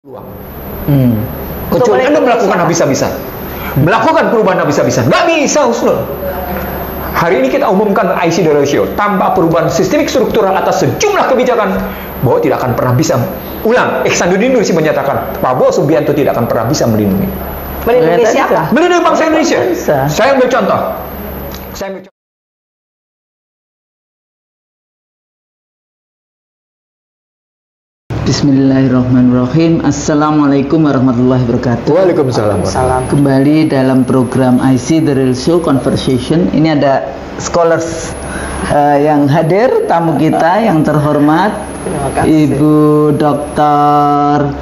peluang. Kecuali Anda melakukan habis-habisan, melakukan perubahan habis-habisan, nggak bisa, Husnul. Hari ini kita umumkan IC the ratio tanpa perubahan sistemik struktural atas sejumlah kebijakan bahwa tidak akan pernah bisa. Ulang, Ihsanuddin Nursi menyatakan Prabowo Subianto tidak akan pernah bisa melindungi. Melindungi siapa? Melindungi bangsa Indonesia. Saya ambil contoh. Bismillahirrahmanirrahim. Assalamualaikum warahmatullahi wabarakatuh. Waalaikumsalam. Kembali dalam program IC The Real Show Conversation. Ini ada scholars yang hadir, tamu kita yang terhormat, Ibu Dr.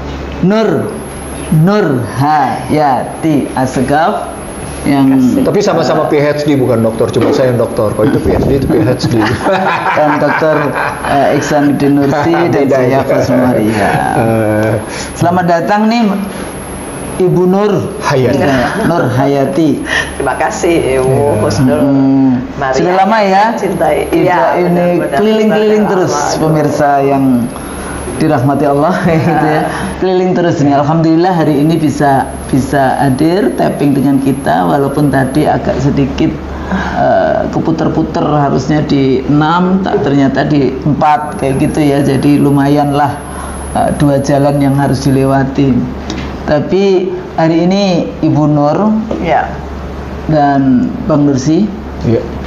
Nur Hayati Assegaf. Tapi sama-sama PhD, bukan dokter, cuma saya yang dokter. Kalau itu PhD, itu PhD. Dan Dr. Ihsanuddin Nursi dan saya Fasmaria. Selamat datang nih Ibu Nur Hayati. Nur Hayati. Terima kasih Ibu Husnul. Sudah lama ya? Cintai. Iya, ini keliling-keliling terus pemirsa yang dirahmati Allah, gitu ya. Keliling terus nih. Alhamdulillah hari ini bisa hadir tapping dengan kita, walaupun tadi agak sedikit keputar-putar, harusnya di 6 ternyata di 4 kayak gitu ya. Jadi lumayan lah 2 jalan yang harus dilewati. Tapi hari ini Ibu Nur dan Bang Nursi,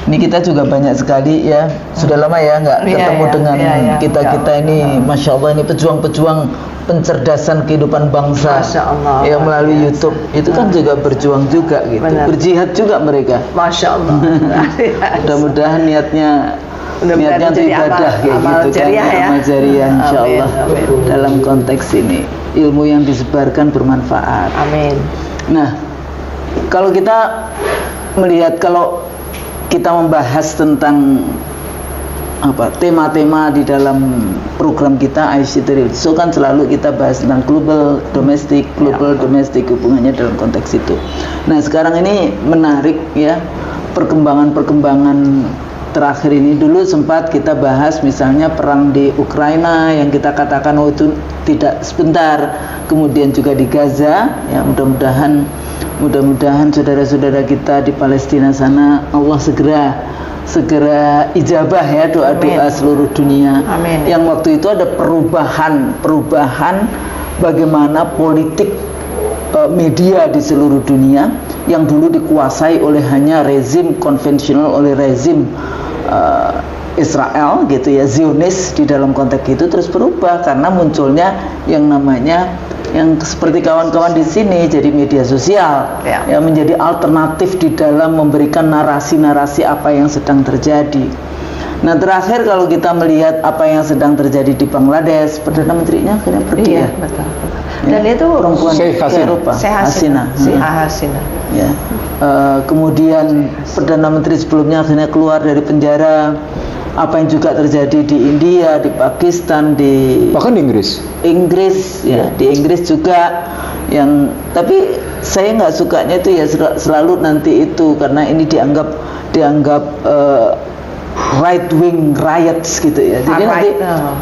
ini kita juga banyak sekali ya, sudah lama ya nggak ketemu dengan kita ini, Masya Allah, ini pejuang-pejuang pencerdasan kehidupan bangsa. Masya Allah, ya, melalui YouTube itu kan juga berjuang juga gitu. Benar. Berjihad juga mereka. Masya Allah. Mudah-mudahan niatnya itu ibadah kayak gitu kan, amal jariah insya Allah. Dalam konteks ini ilmu yang disebarkan bermanfaat. Amin. Nah, kalau kita melihat, kalau kita membahas tentang tema-tema di dalam program kita IC The Real Show, kan selalu kita bahas tentang global domestik, hubungannya dalam konteks itu. Nah, sekarang ini menarik ya, perkembangan terakhir ini. Dulu sempat kita bahas misalnya perang di Ukraina yang kita katakan itu tidak sebentar, kemudian juga di Gaza ya, mudah-mudahan saudara-saudara kita di Palestina sana Allah segera ijabah ya doa-doa seluruh dunia. Amin. Yang waktu itu ada perubahan bagaimana politik media di seluruh dunia yang dulu dikuasai oleh hanya rezim konvensional, oleh rezim Israel gitu ya, Zionis di dalam konteks itu, terus berubah karena munculnya yang namanya yang seperti kawan-kawan di sini, jadi media sosial yang menjadi alternatif di dalam memberikan narasi-narasi apa yang sedang terjadi. Nah, terakhir kalau kita melihat apa yang sedang terjadi di Bangladesh, Perdana Menterinya akhirnya pergi ya. Betul. Dan itu perempuan Eropa, Hasina. Ya. Kemudian Perdana Menteri sebelumnya akhirnya keluar dari penjara. Apa yang juga terjadi di India, di Pakistan, bahkan di Inggris ya, di Inggris juga yang, tapi saya nggak sukanya itu ya selalu nanti itu, karena ini dianggap right wing riots gitu ya. Jadi nanti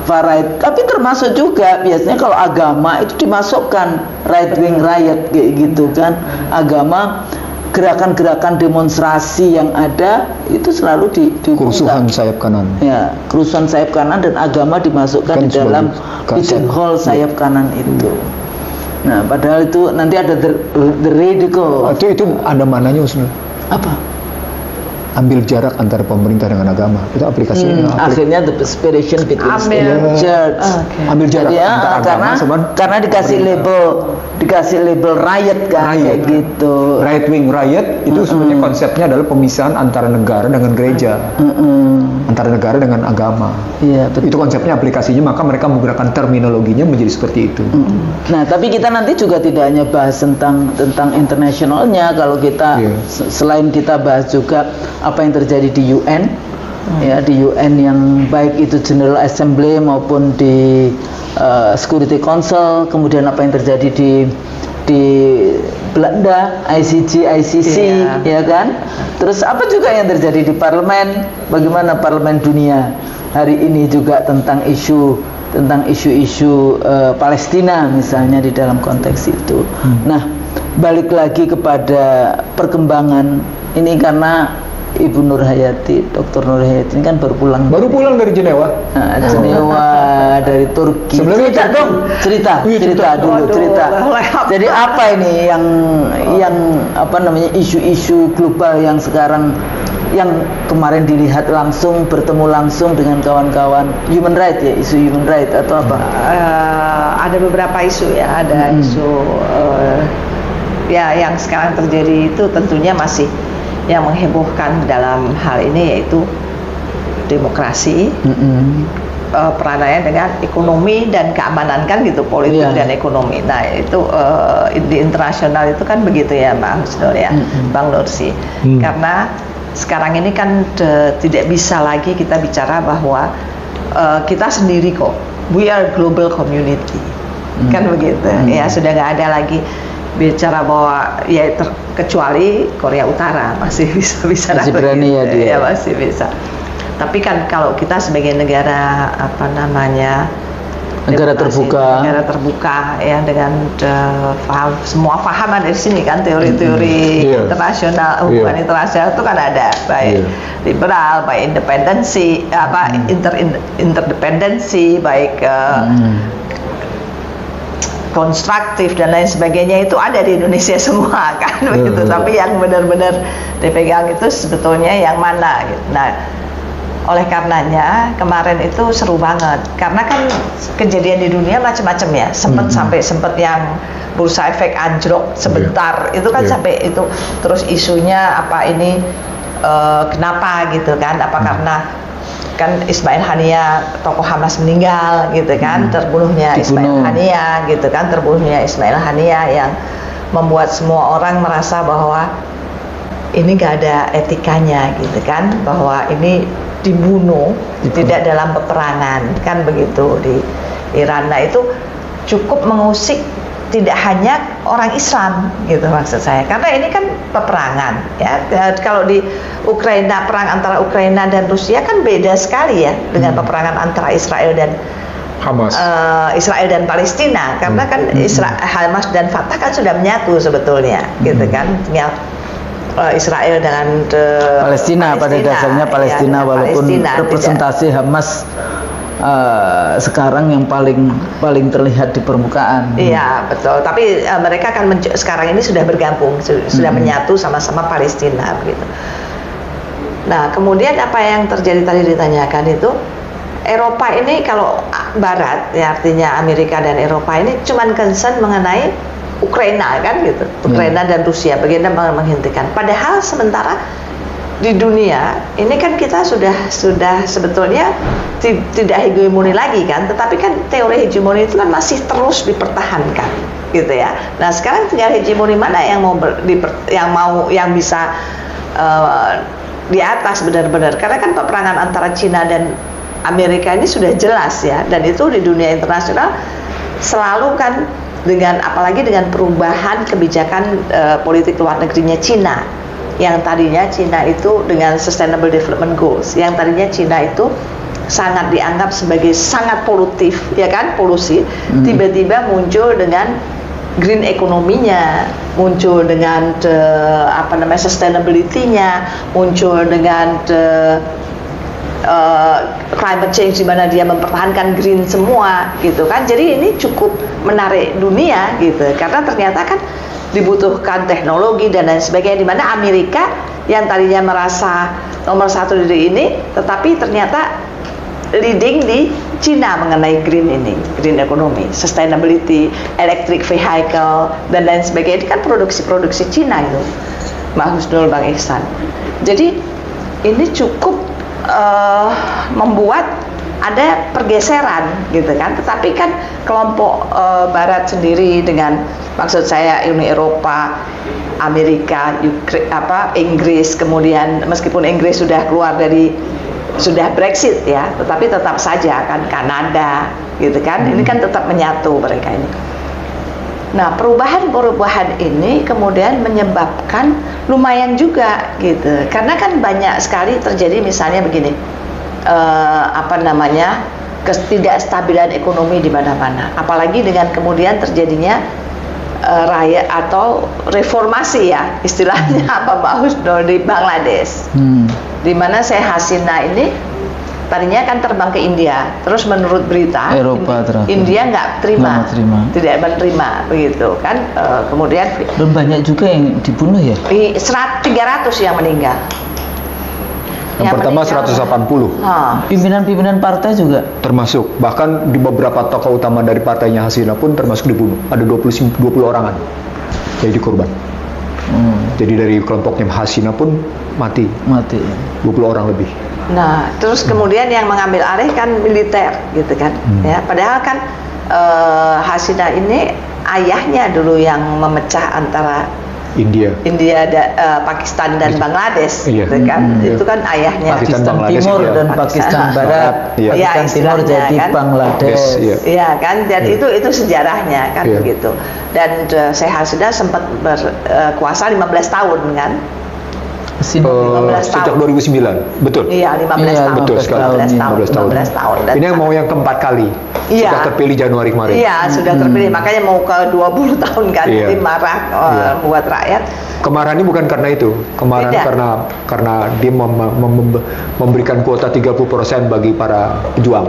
far right, tapi termasuk juga biasanya kalau agama itu dimasukkan right wing riot kayak gitu kan. Agama, gerakan-gerakan demonstrasi yang ada itu selalu kerusuhan sayap kanan. Ya, kerusuhan sayap kanan, dan agama dimasukkan kan di dalam pigeonhole sayap kanan itu. Nah, padahal itu nanti ada the radical. Itu ada mananya, Usman? Apa? Ambil jarak antara pemerintah dengan agama. Itu aplikasinya. Akhirnya the separation between state and church. Ambil jarak antara agama, karena dikasih label riot kan, kayak gitu. Right wing riot itu sebenarnya konsepnya adalah pemisahan antara negara dengan gereja, antara negara dengan agama. Iya, betul. Itu konsepnya, aplikasinya, maka mereka menggunakan terminologinya menjadi seperti itu. Nah, tapi kita nanti juga tidak hanya bahas tentang internasionalnya. Kalau kita selain kita bahas juga apa yang terjadi di UN, ya, di UN yang baik itu General Assembly maupun di Security Council, kemudian apa yang terjadi di di Belanda, ICC, ya kan? Terus apa juga yang terjadi di parlemen? Bagaimana parlemen dunia hari ini juga tentang isu Palestina misalnya di dalam konteks itu. Nah, balik lagi kepada perkembangan ini karena Ibu Nur Hayati, Dr. Nur Hayati ini kan baru pulang dari Jenewa. Nah, Jenewa dari Turki. Sebelumnya cerita dulu. Jadi apa ini yang apa namanya isu-isu global yang sekarang yang kemarin dilihat langsung, bertemu langsung dengan kawan-kawan human right ya, isu human right atau apa? Ada beberapa isu ya, ada isu ya yang sekarang terjadi itu tentunya masih yang menghebohkan dalam hal ini yaitu demokrasi, peranannya dengan ekonomi dan keamanan kan gitu, politik dan ekonomi. Nah itu di internasional itu kan begitu ya Bang Husnul ya, Bang Nursi. Karena sekarang ini kan tidak bisa lagi kita bicara bahwa kita sendiri kok, we are global community, kan begitu. Ya sudah nggak ada lagi bicara bahwa ya kecuali Korea Utara masih bisa berani ya dia. Ya masih bisa. Tapi kan kalau kita sebagai negara apa namanya negara terbuka ya dengan semua paham ada di sini kan, teori-teori internasional, hubungan internasional itu kan ada baik liberal, baik independensi, interdependensi, baik konstruktif dan lain sebagainya itu ada di Indonesia semua kan begitu. Tapi yang benar-benar dipegang itu sebetulnya yang mana gitu. Nah, oleh karenanya kemarin itu seru banget karena kan kejadian di dunia macam-macam ya. Sempat yang bursa efek anjlok sebentar itu kan sampai itu terus isunya apa ini kenapa gitu kan, apa karena kan Ismail Haniah tokoh Hamas meninggal gitu kan, terbunuhnya Ismail Haniah gitu kan, terbunuhnya Ismail Haniah yang membuat semua orang merasa bahwa ini gak ada etikanya gitu kan, bahwa ini dibunuh tidak dalam peperangan kan begitu di Iran. Nah itu cukup mengusik tidak hanya orang Islam gitu maksud saya, karena ini kan peperangan ya. Kalau di Ukraina, perang antara Ukraina dan Rusia kan beda sekali ya dengan peperangan antara Israel dan Hamas, Israel dan Palestina, karena kan Hamas dan Fatah kan sudah menyatu sebetulnya gitu kan, tinggal Israel dengan Palestina pada dasarnya Palestina ya, walaupun Palestina, representasi tidak. Hamas sekarang yang paling terlihat di permukaan. Iya betul. Tapi mereka kan sekarang ini sudah bergabung, sudah menyatu sama-sama Palestina begitu. Nah kemudian apa yang terjadi tadi ditanyakan itu, Eropa ini kalau Barat ya artinya Amerika dan Eropa ini cuman concern mengenai Ukraina kan gitu, Ukraina dan Rusia bagaimana menghentikan. Padahal sementara di dunia ini kan kita sudah sebetulnya tidak hegemoni lagi kan, tetapi kan teori hegemoni itu kan masih terus dipertahankan gitu ya. Nah sekarang tinggal hegemoni mana yang yang bisa di atas benar-benar, karena kan peperangan antara Cina dan Amerika ini sudah jelas ya, dan itu di dunia internasional selalu kan dengan apalagi dengan perubahan kebijakan politik luar negerinya Cina. Yang tadinya Cina itu dengan Sustainable Development Goals, yang tadinya Cina itu sangat dianggap sebagai sangat polutif, ya kan, polusi, tiba-tiba muncul dengan green ekonominya, muncul dengan sustainability-nya, muncul dengan climate change di mana dia mempertahankan green semua, gitu kan. Jadi ini cukup menarik dunia, gitu, karena ternyata kan dibutuhkan teknologi dan lain sebagainya, di mana Amerika yang tadinya merasa nomor satu di ini, tetapi ternyata leading di Cina mengenai green ekonomi, sustainability, electric vehicle dan lain sebagainya. Ini kan produksi Cina itu, Mbak Husnul, Bang Ihsan. Jadi ini cukup membuat ada pergeseran gitu kan, tetapi kan kelompok Barat sendiri dengan maksud saya Uni Eropa, Amerika, Inggris, kemudian meskipun Inggris sudah sudah Brexit ya, tetapi tetap saja kan Kanada gitu kan, ini kan tetap menyatu mereka ini. Nah, perubahan-perubahan ini kemudian menyebabkan lumayan juga gitu. Karena kan banyak sekali terjadi misalnya begini, ketidakstabilan ekonomi di mana-mana. Apalagi dengan kemudian terjadinya raya atau reformasi ya istilahnya apa Mbak Husnul di Bangladesh. Di mana Sheikh Hasina ini tadinya kan terbang ke India, terus menurut berita Eropa India nggak terima, tidak menerima begitu kan. Kemudian dan banyak juga yang dibunuh ya. 300 yang meninggal. Yang pertama meninggal, 180. Pimpinan-pimpinan partai juga termasuk, bahkan di beberapa tokoh utama dari partainya Hasina pun termasuk dibunuh. Ada 20 orangan jadi korban. Jadi dari kelompoknya Hasina pun mati 20 orang lebih. Nah, terus kemudian yang mengambil alih kan militer gitu kan. Ya, padahal kan Hasina ini ayahnya dulu yang memecah antara India, Pakistan dan Bangladesh, gitu kan. Itu kan ayahnya. Pakistan Timur dan Pakistan Barat. Pakistan Timur jadi kan? Bangladesh. Iya kan, dan itu sejarahnya kan begitu. Dan Sheikh Hasina sempat berkuasa 15 tahun kan. 15 sejak 2009, betul? Iya, 15 tahun. Betul sekali. 15 tahun. Ini yang mau yang keempat kali. Sudah terpilih Januari kemarin. Iya, sudah terpilih. Makanya mau ke 20 tahun kan, jadi marah buat rakyat. Kemarahan ini bukan karena itu. Kemarahan karena dia memberikan kuota 30% bagi para pejuang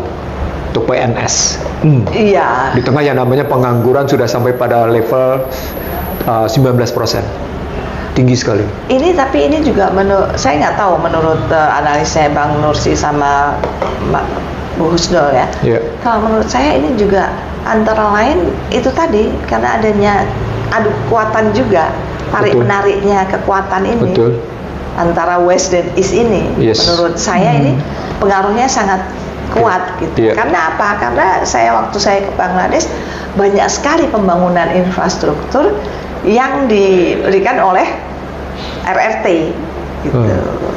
untuk PNS. Iya. Di tengah yang namanya pengangguran sudah sampai pada level 19%. Tinggi sekali. Tapi ini juga saya nggak tahu menurut analisnya Bang Nursi sama Bu Husnul ya. Kalau menurut saya ini juga antara lain itu tadi karena adanya adu kekuatan juga, tarik menariknya kekuatan ini antara West dan East ini. Menurut saya ini pengaruhnya sangat kuat gitu. Karena apa? Karena waktu saya ke Bangladesh banyak sekali pembangunan infrastruktur yang diberikan oleh RRT gitu.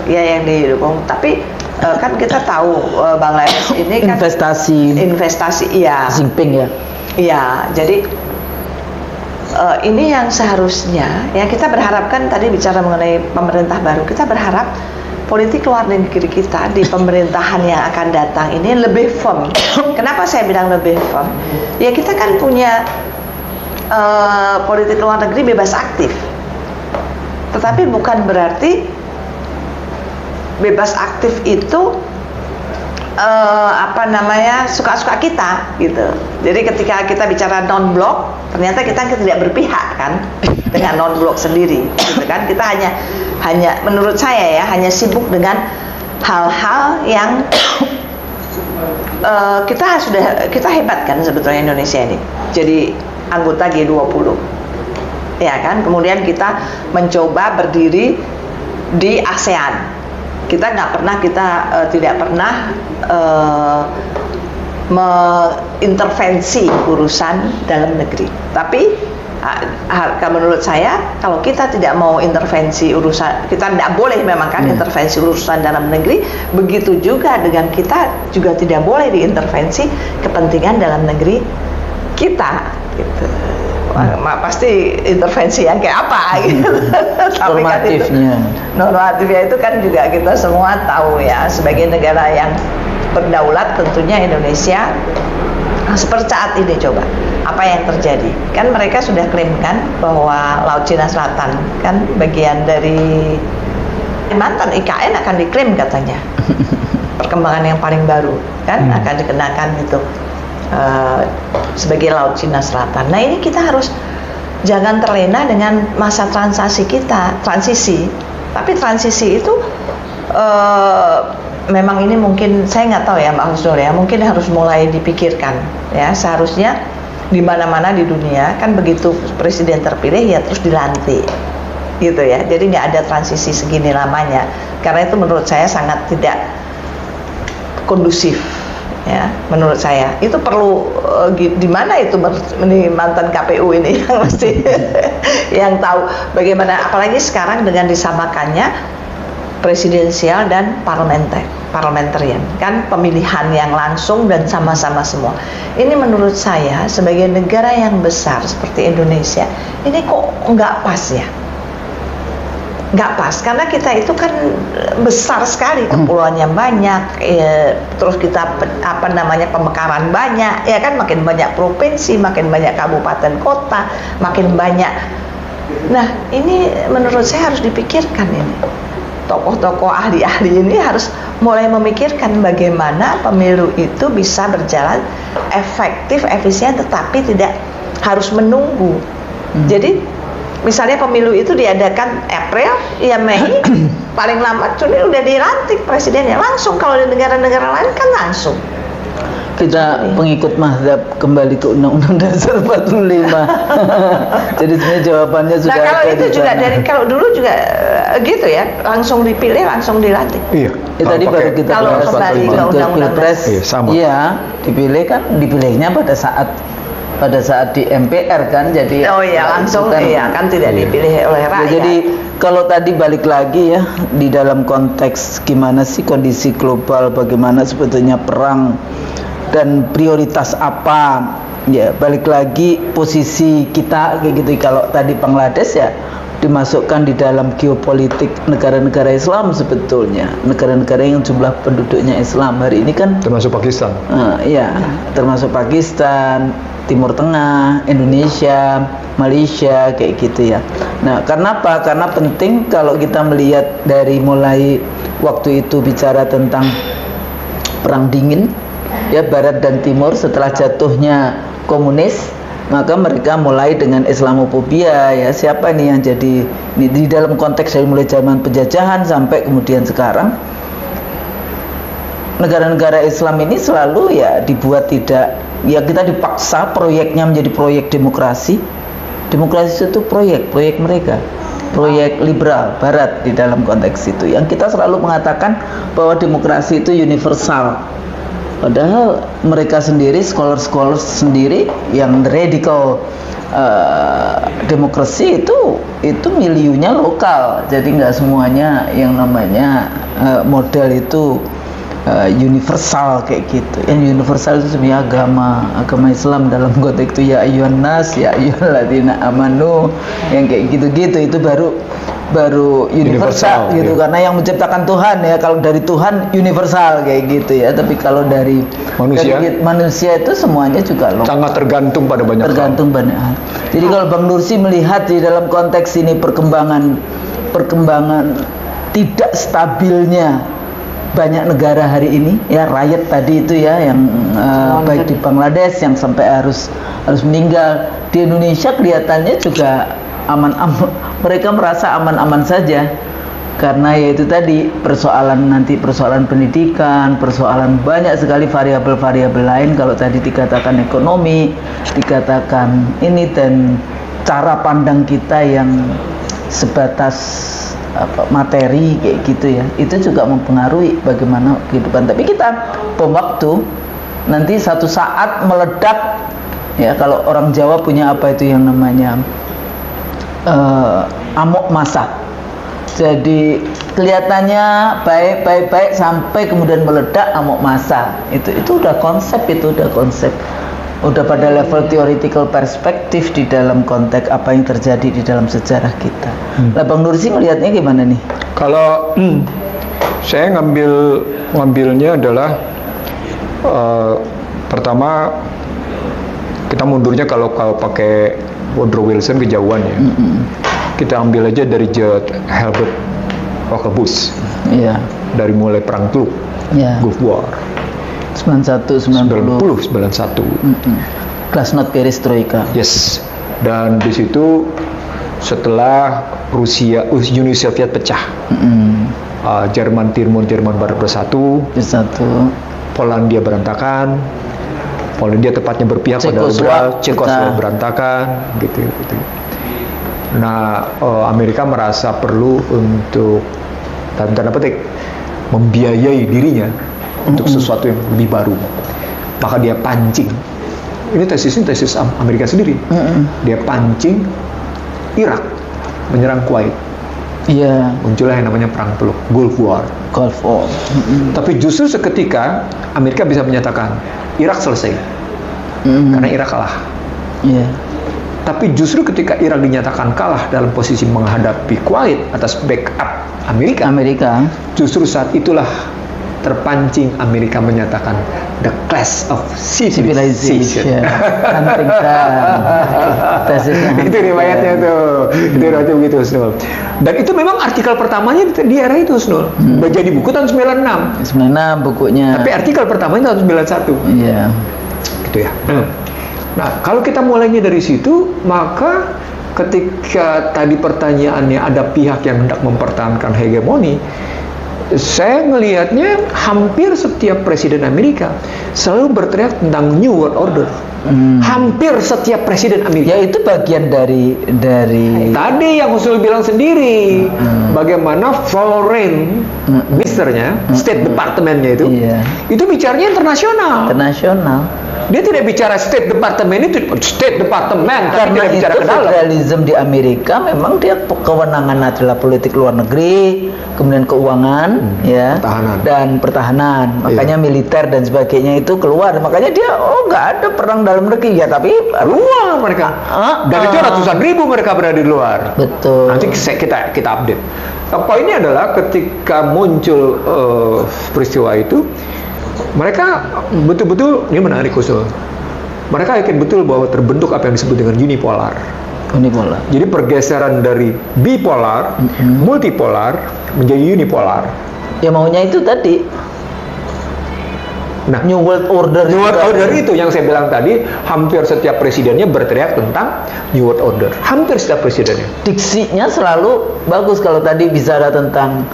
Ya yang didukung. Tapi kan kita tahu Bangladesh ini kan investasi iya. Jinping ya. Iya, jadi ini yang seharusnya ya kita berharapkan tadi bicara mengenai pemerintah baru, kita berharap politik luar negeri kita di pemerintahan yang akan datang ini lebih firm. Kenapa saya bilang lebih firm? Ya kita kan punya politik luar negeri bebas aktif, tetapi bukan berarti bebas aktif itu suka-suka kita gitu. Jadi ketika kita bicara non-blok, ternyata kita tidak berpihak kan dengan non-blok sendiri, gitu kan? Kita hanya menurut saya ya hanya sibuk dengan hal-hal yang kita hebat kan sebetulnya Indonesia ini. Jadi anggota G20 ya kan, kemudian kita mencoba berdiri di ASEAN, kita tidak pernah mengintervensi urusan dalam negeri. Tapi menurut saya kalau kita tidak mau intervensi urusan, kita tidak boleh memang kan intervensi urusan dalam negeri, begitu juga dengan kita juga tidak boleh diintervensi kepentingan dalam negeri kita gitu. Pasti intervensi yang kayak apa gitu. Tapi kan itu normatifnya itu kan juga kita semua tahu ya, sebagai negara yang berdaulat tentunya Indonesia seperti saat ini coba apa yang terjadi kan, mereka sudah klaimkan bahwa Laut Cina Selatan kan bagian dari mantan IKN akan diklaim katanya. Perkembangan yang paling baru kan akan dikenakan itu sebagai Laut Cina Selatan. Nah ini kita harus jangan terlena dengan masa transisi. Tapi transisi itu memang ini mungkin saya nggak tahu ya Mbak Husnul ya, mungkin harus mulai dipikirkan ya. Seharusnya di mana-mana di dunia kan begitu presiden terpilih ya terus dilantik gitu ya. Jadi nggak ada transisi segini lamanya, karena itu menurut saya sangat tidak kondusif. Ya, menurut saya itu perlu di mana itu mantan KPU ini yang mesti yang tahu bagaimana, apalagi sekarang dengan disamakannya presidensial dan parliamentarian, kan pemilihan yang langsung dan sama-sama semua. Ini menurut saya sebagai negara yang besar seperti Indonesia, ini kok nggak pas ya? Nggak pas, karena kita itu kan besar sekali, kepulauannya banyak, terus kita pemekaran banyak, ya kan, makin banyak provinsi, makin banyak kabupaten kota, makin banyak. Nah, ini menurut saya harus dipikirkan ini. Tokoh-tokoh ahli-ahli ini harus mulai memikirkan bagaimana pemilu itu bisa berjalan efektif, efisien, tetapi tidak harus menunggu. Jadi misalnya pemilu itu diadakan April, ya Mei, paling lambat Juni udah dilantik presidennya langsung. Kalau di negara-negara lain kan langsung. Kita pengikut mazhab kembali ke Undang-Undang Dasar 45. Jadi sebenarnya jawabannya sudah. Nah, kalau ada itu juga sana. kalau dulu juga gitu ya, langsung dipilih, langsung dilantik. Iya. Tadi baru kita kalau bahas kembali ke Undang-Undang Pilpres. Iya, sama. Iya, dipilihnya pada saat di MPR kan, jadi Oh iya, langsung kan, iya kan tidak dipilih oleh rakyat. jadi kalau tadi balik lagi ya, di dalam konteks gimana sih kondisi global, bagaimana sebetulnya perang dan prioritas apa, ya balik lagi posisi kita kayak gitu. Kalau tadi Bangladesh ya dimasukkan di dalam geopolitik negara-negara Islam, sebetulnya negara-negara yang jumlah penduduknya Islam hari ini kan Termasuk Pakistan. ya, termasuk Pakistan, Timur Tengah, Indonesia, Malaysia, kayak gitu ya. Nah, karena apa? Karena penting kalau kita melihat dari mulai waktu itu bicara tentang perang dingin, ya, Barat dan Timur setelah jatuhnya komunis, maka mereka mulai dengan Islamofobia, ya, siapa nih yang jadi ini di dalam konteks dari mulai zaman penjajahan sampai kemudian sekarang. Negara-negara Islam ini selalu ya dibuat tidak, ya kita dipaksa proyeknya menjadi proyek demokrasi. Demokrasi itu proyek mereka, proyek liberal Barat di dalam konteks itu. Yang kita selalu mengatakan bahwa demokrasi itu universal. Padahal mereka sendiri, scholar sendiri yang radical demokrasi itu miliunya lokal. Jadi nggak semuanya yang namanya model itu universal kayak gitu. Yang universal itu sebenarnya agama Islam dalam konteks itu, ya ayyuhan nas, ya ayyuhalladzina amanu, yang kayak gitu-gitu itu baru universal gitu, ya. Karena yang menciptakan Tuhan, ya, kalau dari Tuhan universal kayak gitu ya. Tapi kalau dari manusia itu semuanya juga lokal. Sangat tergantung pada banyak hal. Jadi kalau Bang Nursi melihat di dalam konteks ini perkembangan tidak stabilnya banyak negara hari ini, ya, rakyat tadi itu ya yang baik di Bangladesh yang sampai harus meninggal, di Indonesia kelihatannya juga aman-aman, mereka merasa aman-aman saja, karena yaitu tadi persoalan pendidikan, persoalan banyak sekali variabel-variabel lain. Kalau tadi dikatakan ekonomi, dikatakan ini, dan cara pandang kita yang sebatas materi kayak gitu ya, itu juga mempengaruhi bagaimana kehidupan. Tapi kita bom waktu, nanti satu saat meledak, ya. Kalau orang Jawa punya apa itu yang namanya amok masa. Jadi kelihatannya baik sampai kemudian meledak amok masa. Itu udah konsep, udah pada level theoretical perspektif di dalam konteks apa yang terjadi di dalam sejarah kita. Lah Bang Nursi melihatnya gimana nih? Kalau saya ngambilnya adalah pertama kita mundurnya kalau pakai Woodrow Wilson kejauhan ya. Kita ambil aja dari Herbert Walker Bush. Iya. Dari mulai perang Teluk, Gulf War. 91. Glasnost Perestroika. Yes. Dan di situ setelah Uni Soviet pecah, Jerman Timur, Jerman Barat bersatu, Polandia berantakan, Polandia tepatnya berpihak pada liberal, Cekoslovakia berantakan, gitu. Nah, Amerika merasa perlu untuk dalam tanda petik membiayai dirinya untuk sesuatu yang lebih baru. Maka dia pancing. Ini tesis Amerika sendiri. Dia pancing Irak menyerang Kuwait. Iya. Muncullah yang namanya perang Teluk, Gulf War. Gulf War. Tapi justru seketika Amerika bisa menyatakan Irak selesai, karena Irak kalah. Iya. Tapi justru ketika Irak dinyatakan kalah dalam posisi menghadapi Kuwait atas backup Amerika, justru saat itulah terpancing Amerika menyatakan the clash of civilization. Itu riwayatnya tuh, itu riwayatnya begitu, Snul. Dan itu memang artikel pertamanya di era itu, Snul. Jadi buku tahun 96. 96 bukunya. Tapi artikel pertamanya tahun 91. Iya. Gitu ya. Nah, kalau kita mulainya dari situ, maka ketika tadi pertanyaannya ada pihak yang hendak mempertahankan hegemoni, saya ngelihatnya hampir setiap presiden Amerika selalu berteriak tentang New World Order. Hampir setiap presiden Amerika. Ya itu bagian dari tadi yang Usul bilang sendiri, bagaimana foreign ministernya, State Department-nya itu, itu bicaranya internasional. Dia tidak bicara State Department itu State Department, karena tidak bicara itu federalism di Amerika memang dia kewenangan adalah politik luar negeri, kemudian keuangan, pertahanan. Dan pertahanan. Makanya militer dan sebagainya itu keluar. Makanya dia nggak ada perang dalam negeri ya, tapi luar mereka. Dan itu ratusan ribu mereka berada di luar. Betul. Nanti kita update. Poinnya adalah ketika muncul peristiwa itu, mereka betul-betul, ini menarik Usul. Mereka yakin betul bahwa terbentuk apa yang disebut dengan unipolar. Jadi pergeseran dari bipolar, multipolar menjadi unipolar. Ya maunya itu tadi. Nah, New World Order. New World Order itu yang saya bilang tadi, hampir setiap presidennya berteriak tentang New World Order. Hampir setiap presidennya. Diksinya selalu bagus kalau tadi bicara tentang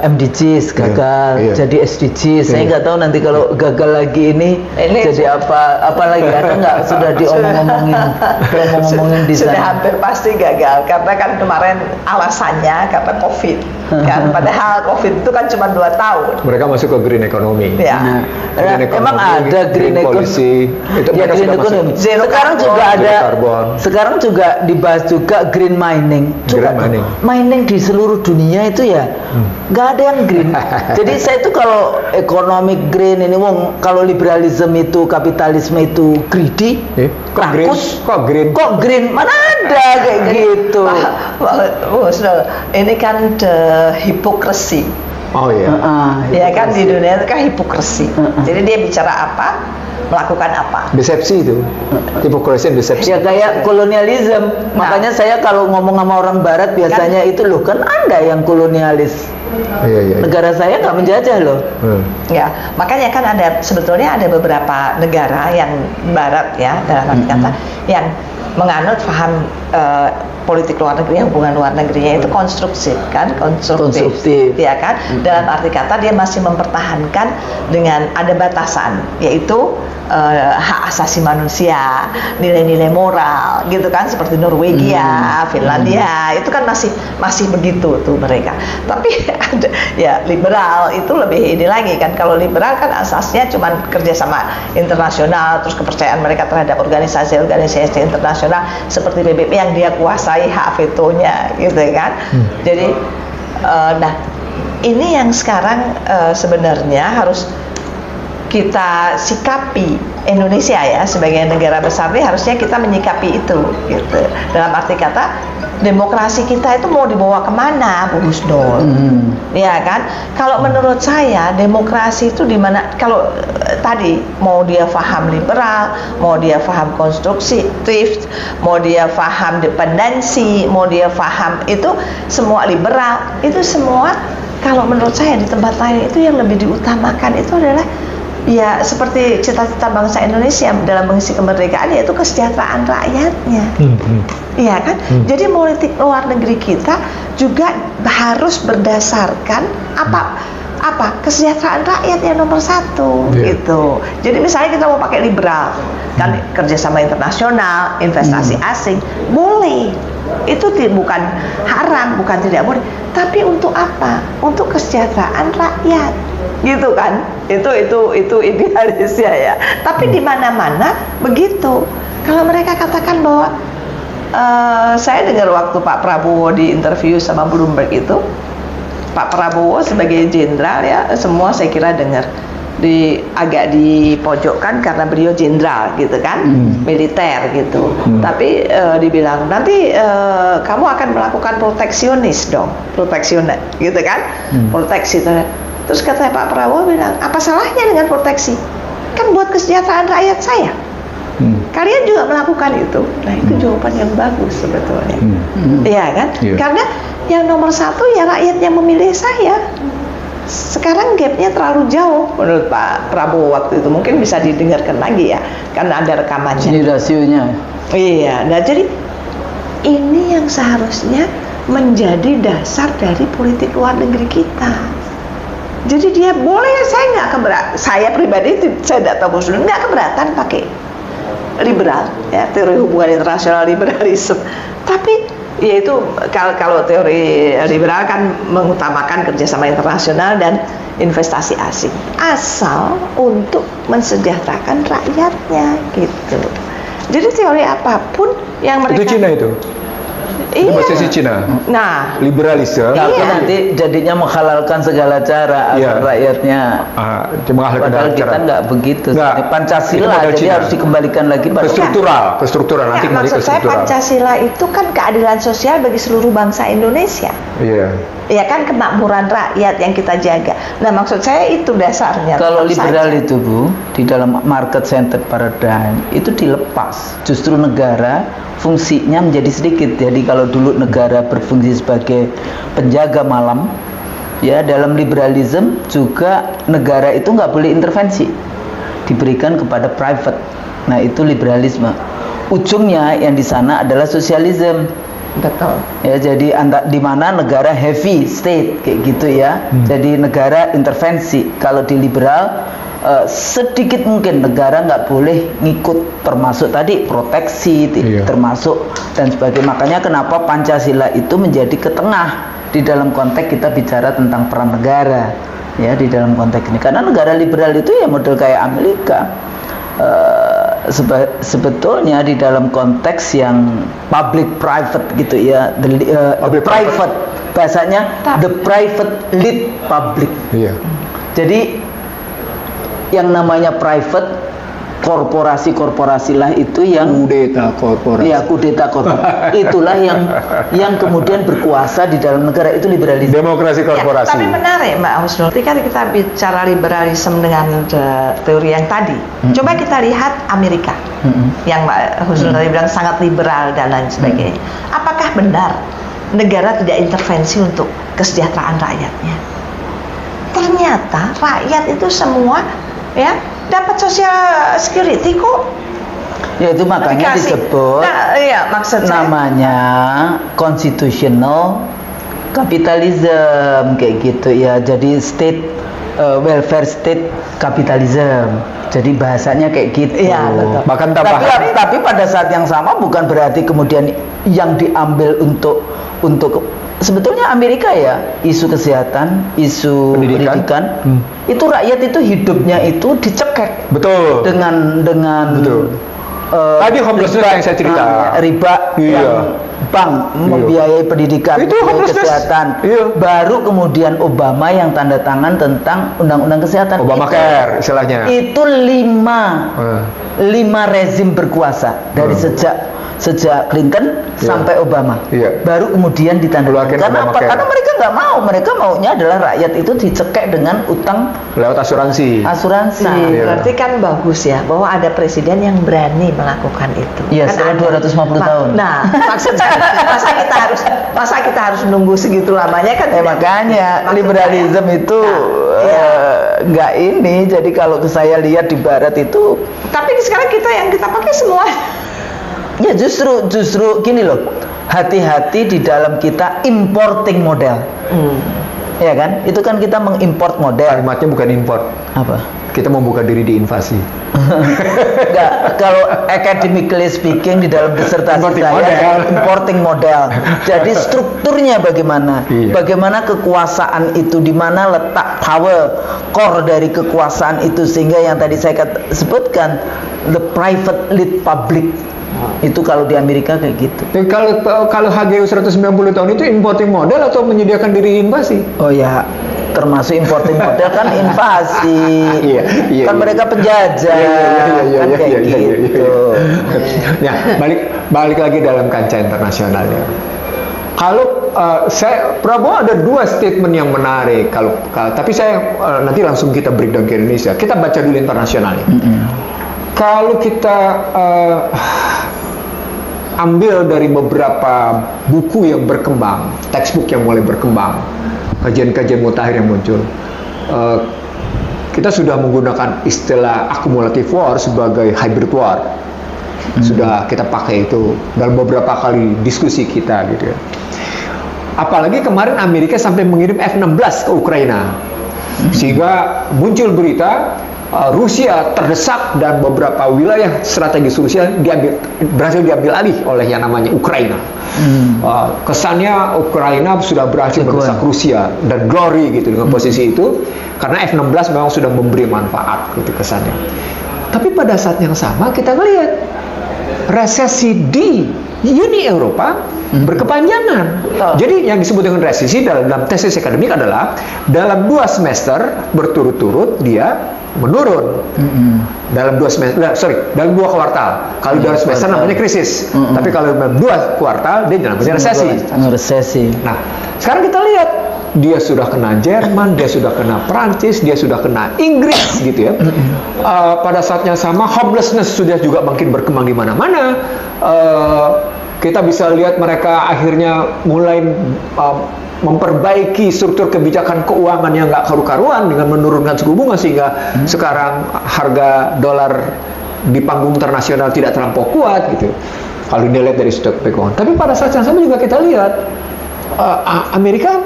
MDGs gagal, jadi SDGs. Saya nggak tahu nanti kalau gagal lagi ini jadi apa lagi, ada nggak sudah diomong-omongin di sana? Sudah hampir pasti gagal karena kan kemarin alasannya karena COVID kan, padahal COVID itu kan cuma 2 tahun. Mereka masuk ke green economy. Ya. Emang ada green economy. Green economy. Sekarang juga ada. Sekarang juga dibahas juga green mining. Mining di seluruh dunia itu ya nggak ada yang green. Jadi saya itu kalau economic green ini, kalau liberalisme itu, kapitalisme itu greedy, rakus, kok green mana ada kayak gitu. Ini kan hipokrisi. Oh iya. Ya kan di dunia itu kan hipokrisi. Jadi dia bicara apa, melakukan apa. Desepsi itu. Hipokrisi dan desepsi. Ya kayak kolonialisme. Makanya saya kalau ngomong sama orang barat biasanya kan, itu loh kan Anda yang kolonialis. Iya. Negara saya nggak menjajah loh. Ya, makanya kan sebetulnya ada beberapa negara yang barat ya dalam arti kata yang menganut paham politik luar negeri, hubungan luar negerinya itu konstruktif kan, konstruktif ya kan, dalam arti kata dia masih mempertahankan dengan ada batasan, yaitu hak asasi manusia, nilai-nilai moral gitu kan, seperti Norwegia, Finlandia itu kan masih begitu tuh mereka. Tapi ada ya liberal itu lebih ini lagi kan, kalau liberal kan asasnya cuma kerjasama internasional, terus kepercayaan mereka terhadap organisasi internasional seperti PBB yang dia kuasai hak vetonya gitu kan. Jadi nah ini yang sekarang sebenarnya harus kita sikapi. Indonesia ya sebagai negara besar ini harusnya kita menyikapi itu gitu. Dalam arti kata demokrasi kita itu mau dibawa kemana, Bu Husnul? Ya kan? Kalau menurut saya demokrasi itu di mana, kalau tadi mau dia paham liberal, mau dia paham konstruktif, mau dia paham dependensi, mau dia paham itu semua liberal, itu semua kalau menurut saya di tempat lain itu yang lebih diutamakan itu adalah ya seperti cita-cita bangsa Indonesia dalam mengisi kemerdekaan, yaitu kesejahteraan rakyatnya. Iya kan? Jadi politik luar negeri kita juga harus berdasarkan apa kesejahteraan rakyat yang nomor 1 gitu. Jadi misalnya kita mau pakai liberal kan, kerjasama internasional, investasi asing boleh, itu bukan haram, bukan tidak boleh, tapi untuk apa? Untuk kesejahteraan rakyat gitu kan. Itu idealisnya ya. Tapi di mana-mana begitu. Kalau mereka katakan bahwa Saya dengar waktu Pak Prabowo di interview sama Bloomberg itu, Pak Prabowo sebagai jenderal ya, semua saya kira dengar agak dipojokkan karena beliau jenderal gitu kan, militer gitu. Tapi dibilang nanti kamu akan melakukan proteksionis dong, proteksionis gitu kan, proteksi. Terus kata Pak Prabowo bilang, apa salahnya dengan proteksi? Kan buat kesejahteraan rakyat saya. Kalian juga melakukan itu. Nah itu jawaban yang bagus sebetulnya. Iya kan? Yeah. Karena yang nomor satu ya rakyat yang memilih saya. Sekarang gapnya terlalu jauh menurut Pak Prabowo waktu itu. Mungkin bisa didengarkan lagi ya, karena ada rekamannya. Ini rasionya. Iya. Nah jadi ini yang seharusnya menjadi dasar dari politik luar negeri kita. Jadi dia boleh, saya pribadi saya tidak tahu nggak keberatan pakai liberal ya, teori hubungan internasional liberalisme. Tapi yaitu kalau teori liberal kan mengutamakan kerjasama internasional dan investasi asing, asal untuk mensejahterakan rakyatnya gitu. Jadi teori apapun yang mereka itu Cina itu. Itu basis Cina. Nah, liberalisme. Tapi nanti jadinya menghalalkan segala cara agar rakyatnya. Menghalalkan Padahal kita nggak begitu. Pancasila jadi Cina. harus dikembalikan lagi pada struktural nanti kembali ke maksud saya struktural. Pancasila itu kan keadilan sosial bagi seluruh bangsa Indonesia. Iya. Ya kan, kemakmuran rakyat yang kita jaga. Nah maksud saya itu dasarnya. Kalau liberal itu Bu, di dalam market centered paradigm itu dilepas. Justru negara fungsinya menjadi sedikit. Jadi kalau dulu negara berfungsi sebagai penjaga malam, ya dalam liberalism juga negara itu nggak boleh intervensi, diberikan kepada private. Nah itu liberalisme. Ujungnya yang di sana adalah sosialisme. Betul. Ya jadi di mana negara heavy state kayak gitu ya. Jadi negara intervensi. Kalau di liberal sedikit mungkin negara nggak boleh ngikut, termasuk tadi proteksi, termasuk dan sebagainya. Makanya kenapa Pancasila itu menjadi ke tengah di dalam konteks kita bicara tentang peran negara ya di dalam konteks ini. Karena negara liberal itu ya model kayak Amerika. Sebetulnya di dalam konteks yang public private gitu ya, private bahasanya the private lead public. Iya. Jadi yang namanya private, korporasi-korporasi lah itu yang kudeta korporasi. Ya, kudeta korporasi. Itulah yang kemudian berkuasa di dalam negara, itu liberalisme. Demokrasi korporasi. Ya, tapi menarik Mbak Husnul, ketika kita bicara liberalisme dengan teori yang tadi, coba kita lihat Amerika, yang Mbak Husnul tadi bilang sangat liberal dan lain sebagainya. Apakah benar negara tidak intervensi untuk kesejahteraan rakyatnya? Ternyata rakyat itu semua ya dapat social security kok. Ya itu makanya disebut maksud namanya constitutional capitalism kayak gitu ya. Jadi state welfare state capitalism. Jadi bahasanya kayak gitu. Iya, betul. Bahkan tambahan. Tapi pada saat yang sama bukan berarti kemudian yang diambil untuk sebetulnya Amerika ya, isu kesehatan, isu pendidikan itu rakyat itu hidupnya itu dicekek. Betul. Dengan betul. Tadi homelessness yang saya cerita. Riba yang bank membiayai pendidikan, itu kesehatan. Iya. Baru kemudian Obama yang tanda tangan tentang undang-undang kesehatan. Obamacare istilahnya. Itu lima rezim berkuasa dari sejak Clinton sampai Obama. Baru kemudian ditandatangani. Karena mereka nggak mau, mereka maunya adalah rakyat itu dicekek dengan utang lewat asuransi. Nah, berarti kan bagus ya bahwa ada presiden yang berani melakukan itu. Iya, kan setelah 250 tahun. Nah, maksudnya masa kita harus nunggu segitu lamanya kan? Makanya liberalisme itu nggak ini. Jadi kalau saya lihat di Barat itu, tapi sekarang yang kita pakai semua. Ya justru gini loh, hati-hati di dalam kita importing model. Ya kan? Itu kan kita mengimport model. Kalimatnya bukan import. Apa? Kita membuka diri di invasi. Enggak, kalau academically speaking di dalam disertasi saya importing model. Jadi strukturnya bagaimana? Bagaimana kekuasaan itu, di mana letak power core dari kekuasaan itu, sehingga yang tadi saya sebutkan the private lead public. Itu kalau di Amerika kayak gitu. Tapi kalau HGU 190 tahun itu importing modal atau menyediakan diri invasi? Oh ya, termasuk importing modal kan invasi. Iya, Kan mereka penjajah. Kan kayak gitu. Ya, balik lagi dalam kancah internasional ya. Kalau Prabowo ada dua statement yang menarik. Tapi saya nanti langsung kita breakdown ke Indonesia. Kita baca dulu internasionalnya. Kalau kita ambil dari beberapa buku yang berkembang, textbook yang mulai berkembang, kajian-kajian mutakhir yang muncul, kita sudah menggunakan istilah accumulative war sebagai hybrid war. Sudah kita pakai itu dalam beberapa kali diskusi kita gitu ya. Apalagi kemarin Amerika sampai mengirim F-16 ke Ukraina, sehingga muncul berita Rusia terdesak dan beberapa wilayah strategis Rusia berhasil diambil alih oleh yang namanya Ukraina. Kesannya Ukraina sudah berhasil mendesak Rusia dan glory gitu dengan posisi itu, karena F-16 memang sudah memberi manfaat gitu kesannya. Tapi pada saat yang sama kita melihat resesi di Uni Eropa berkepanjangan. Jadi yang disebut dengan resesi dalam tesis akademik adalah dalam 2 semester berturut-turut dia menurun. Dalam 2 semester, dalam 2 kuartal. Kalau 2 semester namanya krisis. Tapi kalau dalam 2 kuartal dia namanya resesi. Nah, sekarang kita lihat dia sudah kena Jerman, dia sudah kena Prancis, dia sudah kena Inggris gitu ya. Pada saat yang sama homelessness sudah juga makin berkembang di mana-mana. Kita bisa lihat mereka akhirnya mulai memperbaiki struktur kebijakan keuangan yang nggak karu-karuan dengan menurunkan suku bunga, sehingga sekarang harga dolar di panggung internasional tidak terlampau kuat gitu. Kalau dilihat dari sudut keuangan. Tapi pada saat yang sama juga kita lihat Amerika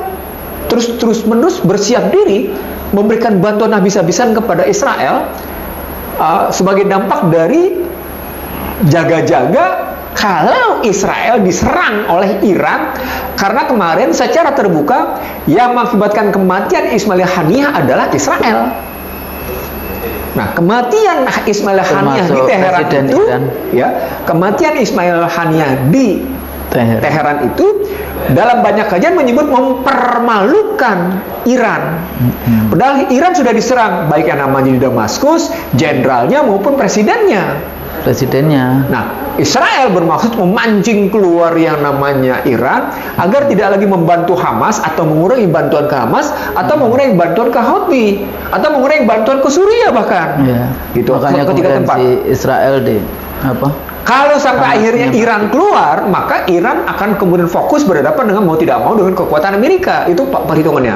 terus-menerus bersiap diri memberikan bantuan habis-habisan kepada Israel sebagai dampak dari jaga-jaga kalau Israel diserang oleh Iran, karena kemarin secara terbuka yang mengakibatkan kematian Ismail Haniyah adalah Israel. Nah, kematian Ismail Haniyah di Teheran itu, ya, kematian Ismail Haniyah di Teheran itu dalam banyak kajian menyebut mempermalukan Iran. Padahal Iran sudah diserang, baik yang namanya di Damaskus, jenderalnya maupun presidennya. Nah, Israel bermaksud memancing keluar yang namanya Iran agar tidak lagi membantu Hamas atau mengurangi bantuan ke Hamas atau mengurangi bantuan ke Houthi atau mengurangi bantuan ke Suriah bahkan. Gitu. Makanya kemudian si Israel kalau sampai akhirnya Iran keluar, maka Iran akan kemudian fokus berhadapan dengan mau tidak mau dengan kekuatan Amerika. Itu perhitungannya.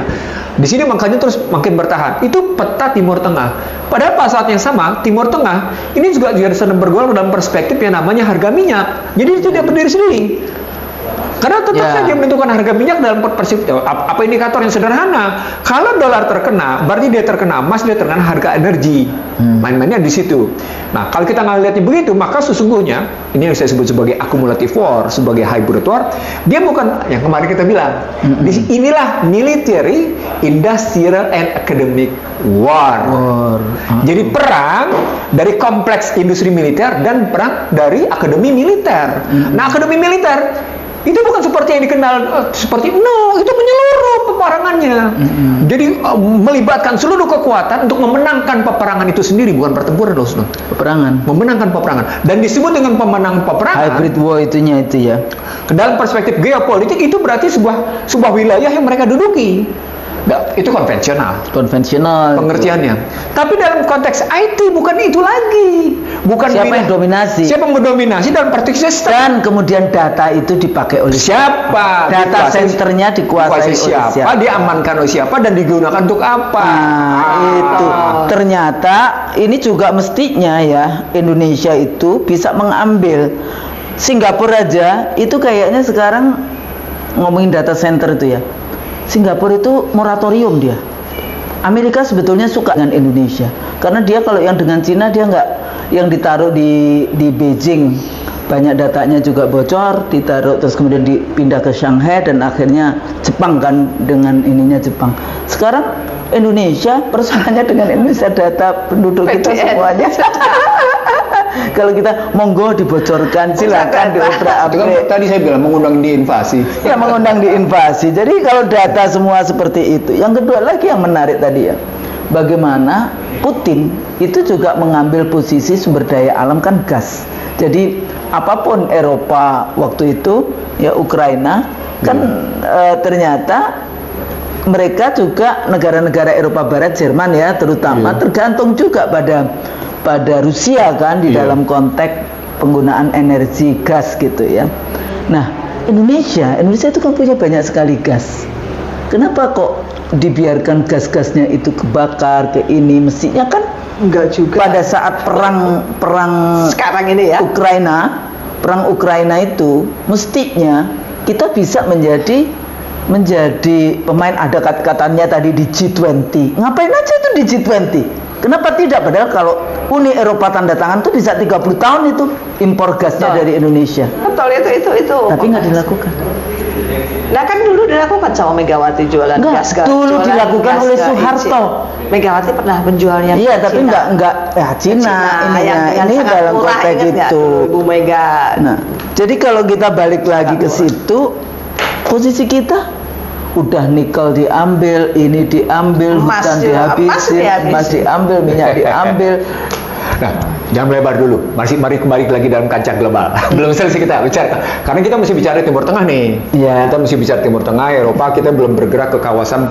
Di sini makanya terus makin bertahan. Itu peta Timur Tengah. Padahal pada saat yang sama, Timur Tengah ini juga sedang bergolak dalam perspektif yang namanya harga minyak. Jadi itu tidak berdiri sendiri. Karena tetap saja menentukan harga minyak dalam perspektif apa indikator yang sederhana. Kalau dolar terkena, berarti dia terkena emas, dia terkena harga energi. Main-mainnya di situ. Nah, kalau kita ngelihatnya begitu, maka sesungguhnya ini yang saya sebut sebagai accumulative war, sebagai hybrid war. Dia bukan yang kemarin kita bilang. Inilah military, industrial, and academic war. Jadi perang dari kompleks industri militer dan perang dari akademi militer. Nah, akademi militer itu bukan seperti yang dikenal itu menyeluruh peperangannya. Jadi melibatkan seluruh kekuatan untuk memenangkan peperangan itu sendiri, bukan pertempuran loh, memenangkan peperangan. Dan disebut dengan pemenangan peperangan hybrid war itu ya. Dalam perspektif geopolitik itu berarti sebuah wilayah yang mereka duduki. Itu konvensional pengertiannya. Tapi dalam konteks IT bukan itu lagi. Bukan siapa yang dominasi? Siapa yang mendominasi dalam praktik sistem? Dan kemudian data itu dipakai oleh siapa? Data centernya dikuasai oleh siapa? Diamankan oleh siapa dan digunakan untuk apa? Itu ternyata ini juga mestinya ya Indonesia itu bisa mengambil. Singapura aja itu kayaknya sekarang ngomongin data center itu ya. Singapura itu moratorium dia. Amerika sebetulnya suka dengan Indonesia karena dia kalau yang dengan Cina dia nggak, yang ditaruh di Beijing banyak datanya juga bocor, ditaruh terus kemudian dipindah ke Shanghai dan akhirnya Jepang kan dengan ininya Jepang. Sekarang Indonesia persoalannya dengan Indonesia data penduduk kita semuanya Kalau kita monggo dibocorkan, silakan diobrak-abrik. Tadi saya bilang mengundang diinvasi. Ya, mengundang diinvasi. Jadi kalau data semua seperti itu. Yang kedua lagi yang menarik tadi ya, bagaimana Putin itu juga mengambil posisi sumber daya alam kan gas. Jadi apapun Eropa waktu itu, ya Ukraina kan ternyata mereka juga negara-negara Eropa Barat, Jerman ya terutama tergantung juga pada Rusia kan di dalam konteks penggunaan energi gas gitu ya. Nah, Indonesia itu kan punya banyak sekali gas. Kenapa kok dibiarkan gas-gasnya itu kebakar ke ini? Mestinya kan enggak juga. Pada saat perang sekarang ini ya, perang Ukraina itu mestinya kita bisa menjadi pemain, ada katanya tadi di G20. Ngapain aja itu di G20? Kenapa tidak? Padahal kalau Uni Eropa tanda tangan tuh bisa 30 tahun itu impor gasnya dari Indonesia. Betul, itu. Tapi nggak dilakukan. Nah kan dulu dilakukan sama Megawati jualan gas. Dulu dilakukan oleh Soeharto. Megawati pernah menjualnya. Iya, tapi enggak ya Cina ini dalam konteks itu. Bu Mega. Nah, jadi kalau kita balik lagi ke situ, posisi kita udah nikel diambil, ini diambil, hutan dihabisin, emas diambil, minyak diambil. Nah, jangan melebar dulu. Mari kembali lagi dalam kancah global. Belum selesai kita bicara. Karena kita mesti bicara Timur Tengah nih. Yeah. Kita mesti bicara Timur Tengah, Eropa. Kita belum bergerak ke kawasan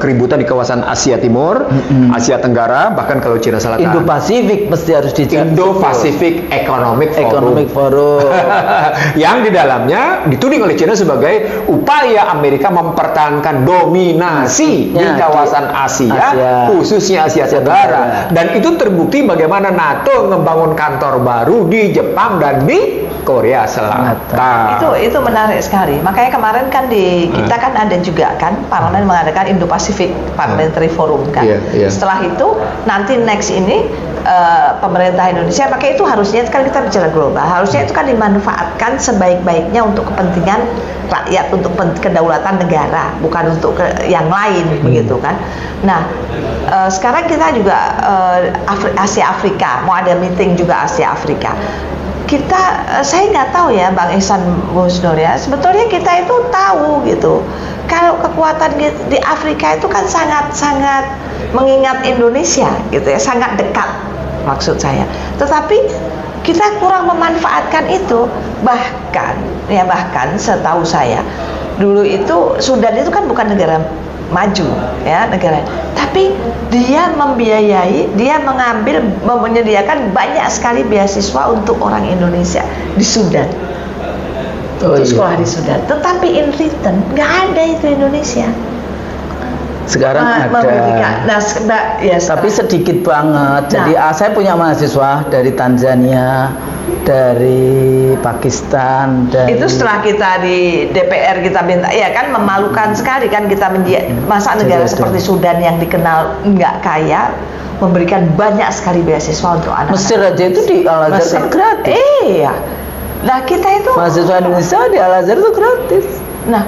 keributan di kawasan Asia Timur, Asia Tenggara, bahkan kalau Cina Selatan. Indo-Pasifik mesti harus dicatat. Indo-Pacific Economic Forum. Yang di dalamnya dituding oleh Cina sebagai upaya Amerika mempertahankan dominasi di kawasan Asia, khususnya Asia Tenggara. Dan itu terbukti bagaimana NATO membangun kantor baru di Jepang dan di Korea Selatan. Itu menarik sekali. Makanya kemarin kan kita kan ada juga kan parlemen mengadakan Indo-Pacific Parliamentary Forum kan. Setelah itu nanti next ini pemerintah Indonesia, makanya itu harusnya kan kita bicara global, harusnya itu kan dimanfaatkan sebaik-baiknya untuk kepentingan rakyat, untuk kedaulatan negara, bukan untuk yang lain begitu kan. Nah, sekarang kita juga Asia Afrika, mau ada meeting juga Asia Afrika. Saya nggak tahu ya Bang Ihsan, Bu Husnur ya, sebetulnya kita itu tahu gitu kalau kekuatan di Afrika itu kan sangat mengingat Indonesia gitu ya, sangat dekat maksud saya, tetapi kita kurang memanfaatkan itu. Bahkan setahu saya dulu itu Sudan itu kan bukan negara maju ya, negara, tapi dia membiayai, dia menyediakan banyak sekali beasiswa untuk orang Indonesia di Sudan, untuk sekolah di Sudan. Tetapi in return nggak ada itu Indonesia. Sekarang ada. Tapi sedikit banget. Jadi saya punya mahasiswa dari Tanzania, dari Pakistan, itu setelah kita di DPR kita minta, ya kan memalukan sekali kan kita masa negara seperti Sudan yang dikenal nggak kaya memberikan banyak sekali beasiswa untuk anak. Mesir aja itu di Al-Azhar kan gratis. Iya. Nah kita itu mahasiswa Indonesia di Al-Azhar itu gratis. Nah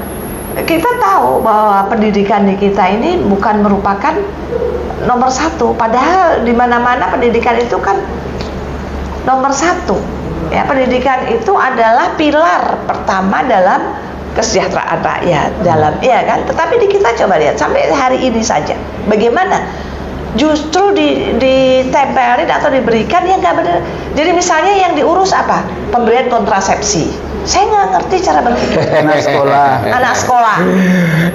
kita tahu bahwa pendidikan di kita ini bukan merupakan nomor satu, padahal di mana-mana pendidikan itu kan nomor satu. Ya, pendidikan itu adalah pilar pertama dalam kesejahteraan rakyat, ya kan. Tetapi di kita coba lihat sampai hari ini saja, bagaimana justru ditempelin atau diberikan yang nggak benar. Jadi misalnya yang diurus apa? Pemberian kontrasepsi. Saya nggak ngerti cara berpikir. Anak sekolah.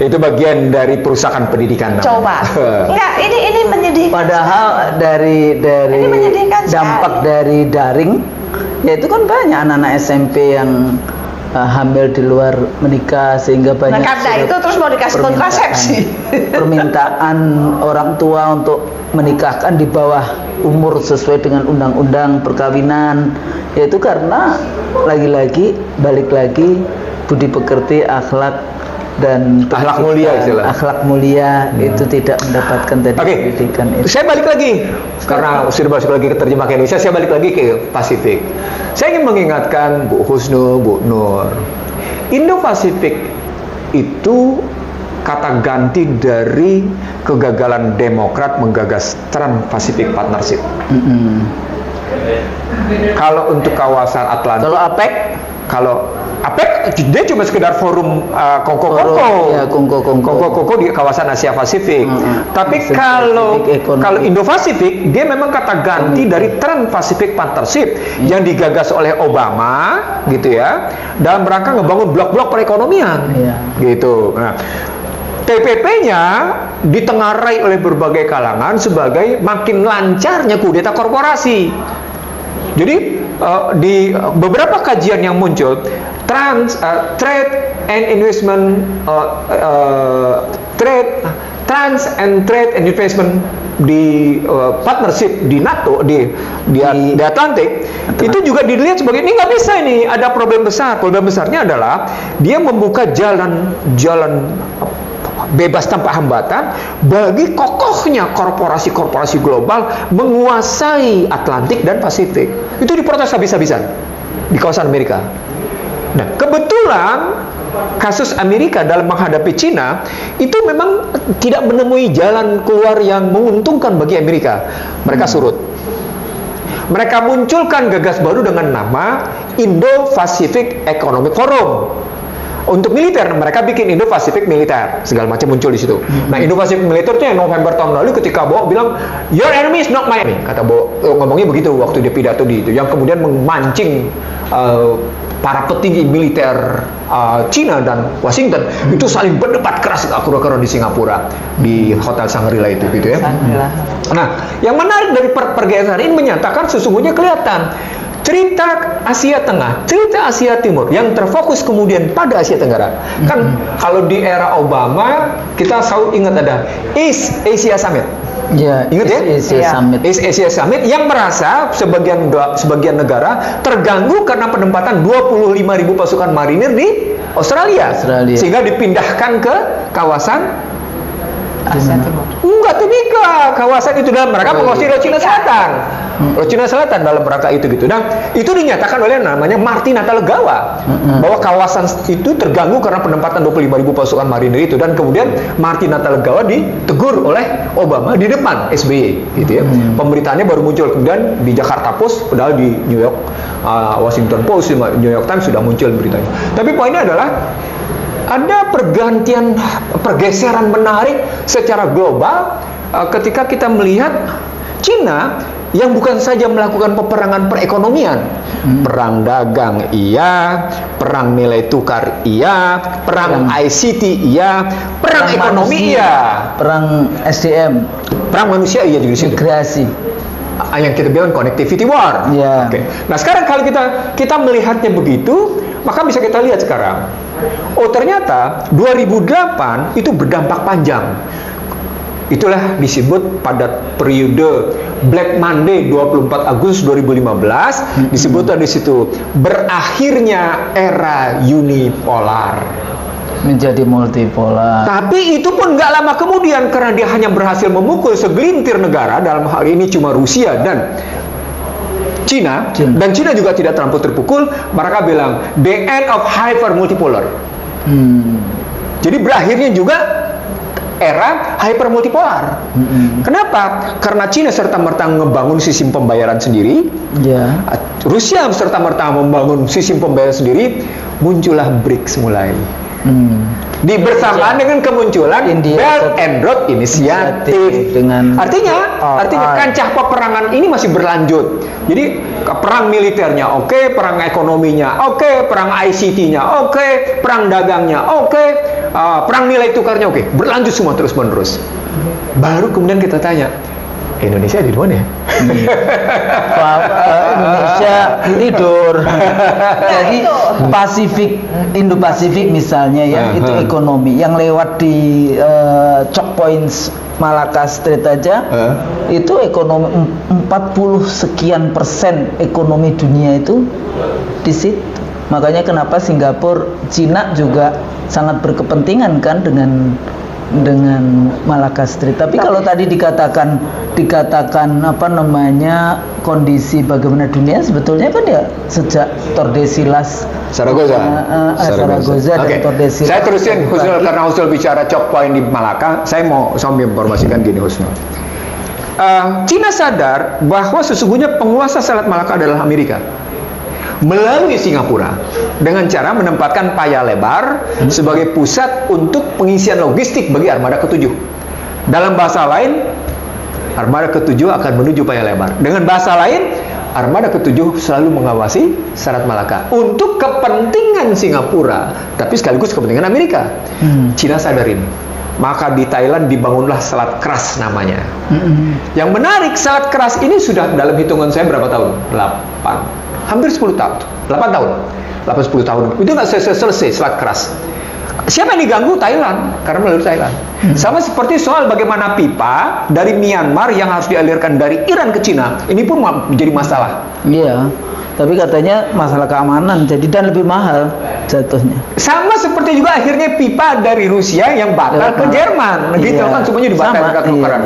Itu bagian dari perusahaan pendidikan. Coba. Enggak, ini menyedihkan. Padahal dari dampak dari daring, ya itu kan banyak anak-anak SMP yang hamil di luar menikah, sehingga banyak. Nah, karena itu terus mau dikasih kontrasepsi. Permintaan orang tua untuk menikahkan di bawah umur sesuai dengan undang-undang perkawinan, yaitu karena lagi-lagi balik lagi budi pekerti, akhlak dan akhlak mulia istilah. Akhlak mulia itu tidak mendapatkan pendidikan itu. Saya balik lagi karena sudah balik lagi ke terjemah ke Indonesia, saya balik lagi ke Pasifik. Saya ingin mengingatkan Bu Husnul, Bu Nur, Indo-Pasifik itu kata ganti dari kegagalan Demokrat menggagas Trans-Pacific Partnership. Kalau untuk kawasan Atlantik, Kalau APEC dia cuma sekedar forum kongko-kongko. Ya, Kongko-kongko di kawasan Asia Pasifik. Tapi kalau Indo-Pasifik dia memang kata ganti dari Trans-Pacific Partnership yang digagas oleh Obama gitu ya, dalam rangka ngebangun blok-blok perekonomian. Gitu. Nah, TPP-nya ditengarai oleh berbagai kalangan sebagai makin lancarnya kudeta korporasi. Jadi di beberapa kajian yang muncul, trade and investment, trade and investment di partnership di NATO di Atlantik itu juga dilihat sebagai ini nggak bisa, ini ada problem besar. Problem besarnya adalah dia membuka jalan bebas tanpa hambatan bagi kokohnya korporasi-korporasi global menguasai Atlantik dan Pasifik. Itu diprotes habis-habisan di kawasan Amerika. Nah, kebetulan kasus Amerika dalam menghadapi Cina itu memang tidak menemui jalan keluar yang menguntungkan bagi Amerika. Mereka surut. Mereka munculkan gagas baru dengan nama Indo-Pacific Economic Forum. Untuk militer, mereka bikin Indo-Pacific Militer, segala macam muncul di situ. Nah, Indo-Pacific Militer itu yang November tahun lalu ketika Bo bilang, your enemy is not my enemy. Kata Bo, ngomongnya begitu waktu dia pidato di itu, yang kemudian memancing para petinggi militer Cina dan Washington itu saling berdebat keras akar-akaran di Singapura di Hotel Shangri-La itu gitu ya. Nah, yang menarik dari pergeseran ini menyatakan sesungguhnya kelihatan cerita Asia Tengah, cerita Asia Timur yang terfokus kemudian pada Asia Tenggara. Kan kalau di era Obama kita selalu ingat ada East Asia Summit. Ya, ingat ya? East Asia Summit yang merasa sebagian negara terganggu karena penempatan 25.000 pasukan marinir di Australia. Sehingga dipindahkan ke kawasan Asia Timur. Enggak, Timika, kawasan itu dalam mereka menguasai Laut Cina Selatan. Laut Cina Selatan dalam rangka itu gitu. Nah, itu dinyatakan oleh namanya Martin Natalegawa bahwa kawasan itu terganggu karena penempatan 25.000 pasukan marinir itu, dan kemudian Martin Natalegawa ditegur oleh Obama di depan SBY gitu ya. Pemberitaannya baru muncul kemudian di Jakarta Post, padahal di New York Washington Post, New York Times sudah muncul beritanya. Tapi poinnya adalah ada pergeseran menarik secara global ketika kita melihat Cina yang bukan saja melakukan peperangan perekonomian, perang dagang iya, perang nilai tukar iya, perang ICT iya, perang ekonomi manusia, iya, perang SDM, perang manusia iya juga di situ. Migrasi. Yang kita bilang connectivity war. Yeah. Oke. Nah, sekarang kalau kita melihatnya begitu, maka bisa kita lihat sekarang. Oh, ternyata 2008 itu berdampak panjang. Itulah disebut pada periode Black Monday 24 Agustus 2015 disebut di situ berakhirnya era unipolar. Menjadi multipolar. Tapi itu pun nggak lama kemudian karena dia hanya berhasil memukul segelintir negara, dalam hal ini cuma Rusia dan Cina. Dan Cina juga tidak terlampau terpukul. Mereka bilang the end of hyper multipolar. Jadi berakhirnya juga era hyper multipolar. Kenapa? Karena Cina serta-merta membangun sistem pembayaran sendiri. Rusia serta-merta membangun sistem pembayaran sendiri. Muncullah BRICS mulai. Di bersamaan dengan kemunculan Belt and Road Initiative. Artinya kancah peperangan ini masih berlanjut. Jadi perang militernya oke, perang ekonominya oke, perang ICT-nya oke, perang dagangnya oke, perang nilai tukarnya oke, berlanjut semua terus menerus. Baru kemudian kita tanya, Indonesia di mana ya? Indonesia tidur. Jadi Indo-Pasifik misalnya ya, itu ekonomi yang lewat di choke points Malacca Strait aja, itu ekonomi 40 sekian persen ekonomi dunia itu di situ. Makanya kenapa Singapura, Cina juga sangat berkepentingan kan dengan Malacca Strait. Tapi kalau tadi dikatakan apa namanya kondisi bagaimana dunia, sebetulnya kan ya sejak Tordesillas Zaragoza dan Tordesillas. Saya terusin Husnul, karena Husnul bicara choke point di Malacca, saya mau informasikan gini Husnul. Cina sadar bahwa sesungguhnya penguasa Selat Malaka adalah Amerika melalui Singapura dengan cara menempatkan Paya Lebar sebagai pusat untuk pengisian logistik bagi armada ke-7. Dalam bahasa lain, armada ke-7 akan menuju Paya Lebar. Dengan bahasa lain, armada ke-7 selalu mengawasi Selat Malaka untuk kepentingan Singapura, tapi sekaligus kepentingan Amerika. Cina sadar ini. Maka di Thailand dibangunlah Selat Keras namanya. Yang menarik, Selat Keras ini sudah dalam hitungan saya berapa tahun? 8, hampir 10 tahun. 8 tahun. 8-10 tahun. Itu nggak selesai Selat Keras. Siapa yang diganggu? Thailand, karena melalui Thailand. Sama seperti soal bagaimana pipa dari Myanmar yang harus dialirkan dari Iran ke Cina. Ini pun menjadi masalah. Iya, tapi katanya masalah keamanan, jadi dan lebih mahal jatuhnya. Sama seperti juga akhirnya pipa dari Rusia yang batal ke Jerman. Gitu kan semuanya dibatalkan. Iya.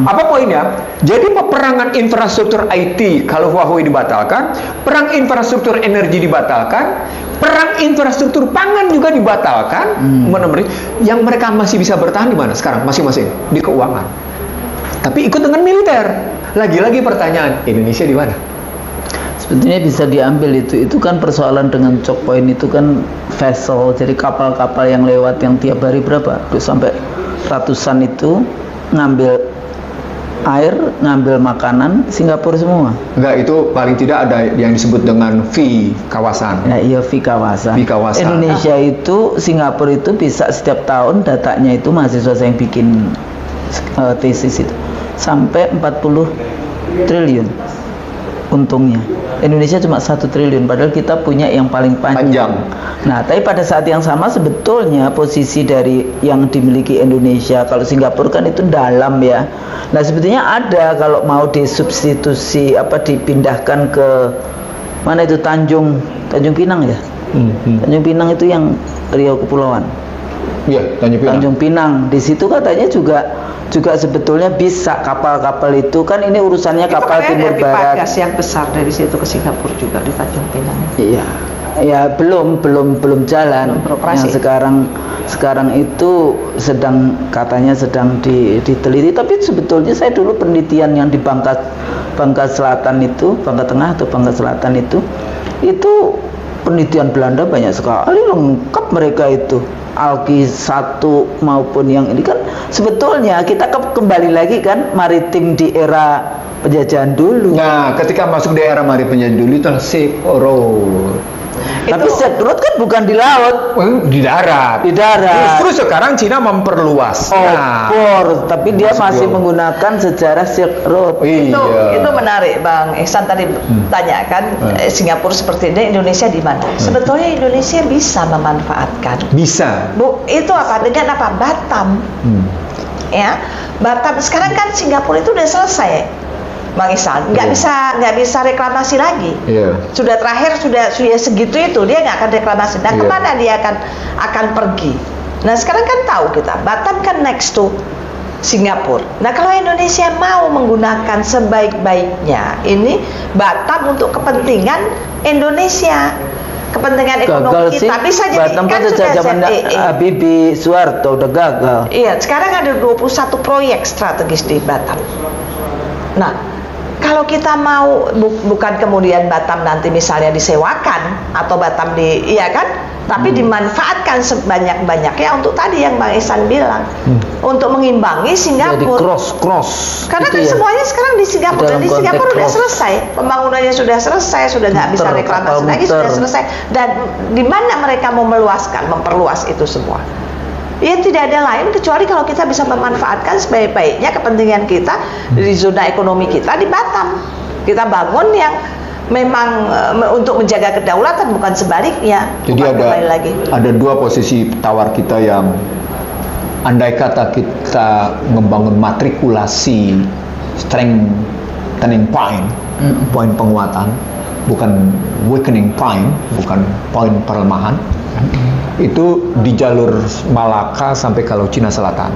Apa poinnya? Jadi peperangan infrastruktur IT kalau Huawei dibatalkan, perang infrastruktur energi dibatalkan, perang infrastruktur pangan juga dibatalkan. Yang mereka masih bisa bertahan di mana sekarang? Masing-masing di keuangan. Tapi ikut dengan militer. Lagi-lagi pertanyaan, Indonesia di mana? Sebetulnya bisa diambil itu kan persoalan dengan choke point itu kan vessel, jadi kapal-kapal yang lewat yang tiap hari berapa? Sampai ratusan itu ngambil air, ngambil makanan, Singapura semua. Enggak, itu paling tidak ada yang disebut dengan fee kawasan. Ya, iya, fee kawasan. Fee kawasan. Indonesia itu, Singapura itu bisa setiap tahun datanya itu mahasiswa saya yang bikin tesis itu sampai 40 triliun untungnya. Indonesia cuma 1 triliun, padahal kita punya yang paling panjang. Nah, tapi pada saat yang sama sebetulnya posisi dari yang dimiliki Indonesia, kalau Singapura kan itu dalam ya. Nah, sebetulnya ada kalau mau disubstitusi dipindahkan ke mana itu Tanjung Pinang ya. Tanjung Pinang itu yang Riau Kepulauan. Iya, Tanjung Pinang. Di situ katanya juga sebetulnya bisa kapal-kapal itu kan ini urusannya itu kapal timur ada barat. Gas yang besar dari situ ke Singapura juga di Tanjung Pinang. Iya. Ya belum jalan. Yang sekarang itu katanya sedang diteliti, tapi sebetulnya saya dulu penelitian yang di Bangka Selatan itu, Bangka Tengah atau Bangka Selatan itu penelitian Belanda banyak sekali, lengkap mereka itu. Alki 1 maupun yang ini kan sebetulnya kita kembali lagi kan maritim di era penjajahan dulu. Nah, ketika masuk di era maritim penjajahan dulu itu Silk Road. Tapi Silk Road kan bukan di laut, di darat. Justru sekarang Cina memperluas. Tapi dia masih menggunakan sejarah Silk Road. Itu menarik, Bang Ihsan tadi tanyakan Singapura seperti ini, Indonesia di mana? Sebetulnya Indonesia bisa memanfaatkan. Bisa. Itu apa? Dengan apa? Batam. Ya, Batam sekarang kan Singapura itu udah selesai. Bang Ihsan, nggak bisa reklamasi lagi. Sudah terakhir sudah segitu itu dia nggak akan reklamasi. Nah, kemana dia akan pergi? Nah, sekarang kan tahu kita Batam kan next to Singapura. Nah, kalau Indonesia mau menggunakan sebaik-baiknya ini Batam untuk kepentingan Indonesia, kepentingan ekonomi kita bisa jadi Batam kan sejak zaman Habibie Suharto udah gagal. Iya, sekarang ada 21 proyek strategis di Batam. Nah, kalau kita mau bukan kemudian Batam nanti misalnya disewakan atau Batam tapi dimanfaatkan sebanyak-banyaknya untuk tadi yang Bang Ihsan bilang untuk mengimbangi Singapura. Jadi cross. Karena kan semuanya sekarang di Singapura. Di Singapura sudah selesai, pembangunannya sudah selesai, sudah nggak bisa reklamasi lagi, sudah selesai. Dan di mana mereka mau memperluas itu semua? Ya tidak ada lain kecuali kalau kita bisa memanfaatkan sebaik-baiknya kepentingan kita di zona ekonomi kita di Batam. Kita bangun yang memang untuk menjaga kedaulatan, bukan sebaliknya. Jadi ada dua posisi tawar kita yang andai kata kita membangun matrikulasi strengthening point, poin penguatan, bukan weakening point, bukan poin pelemahan. Itu di jalur Malaka sampai ke Laut Cina Selatan,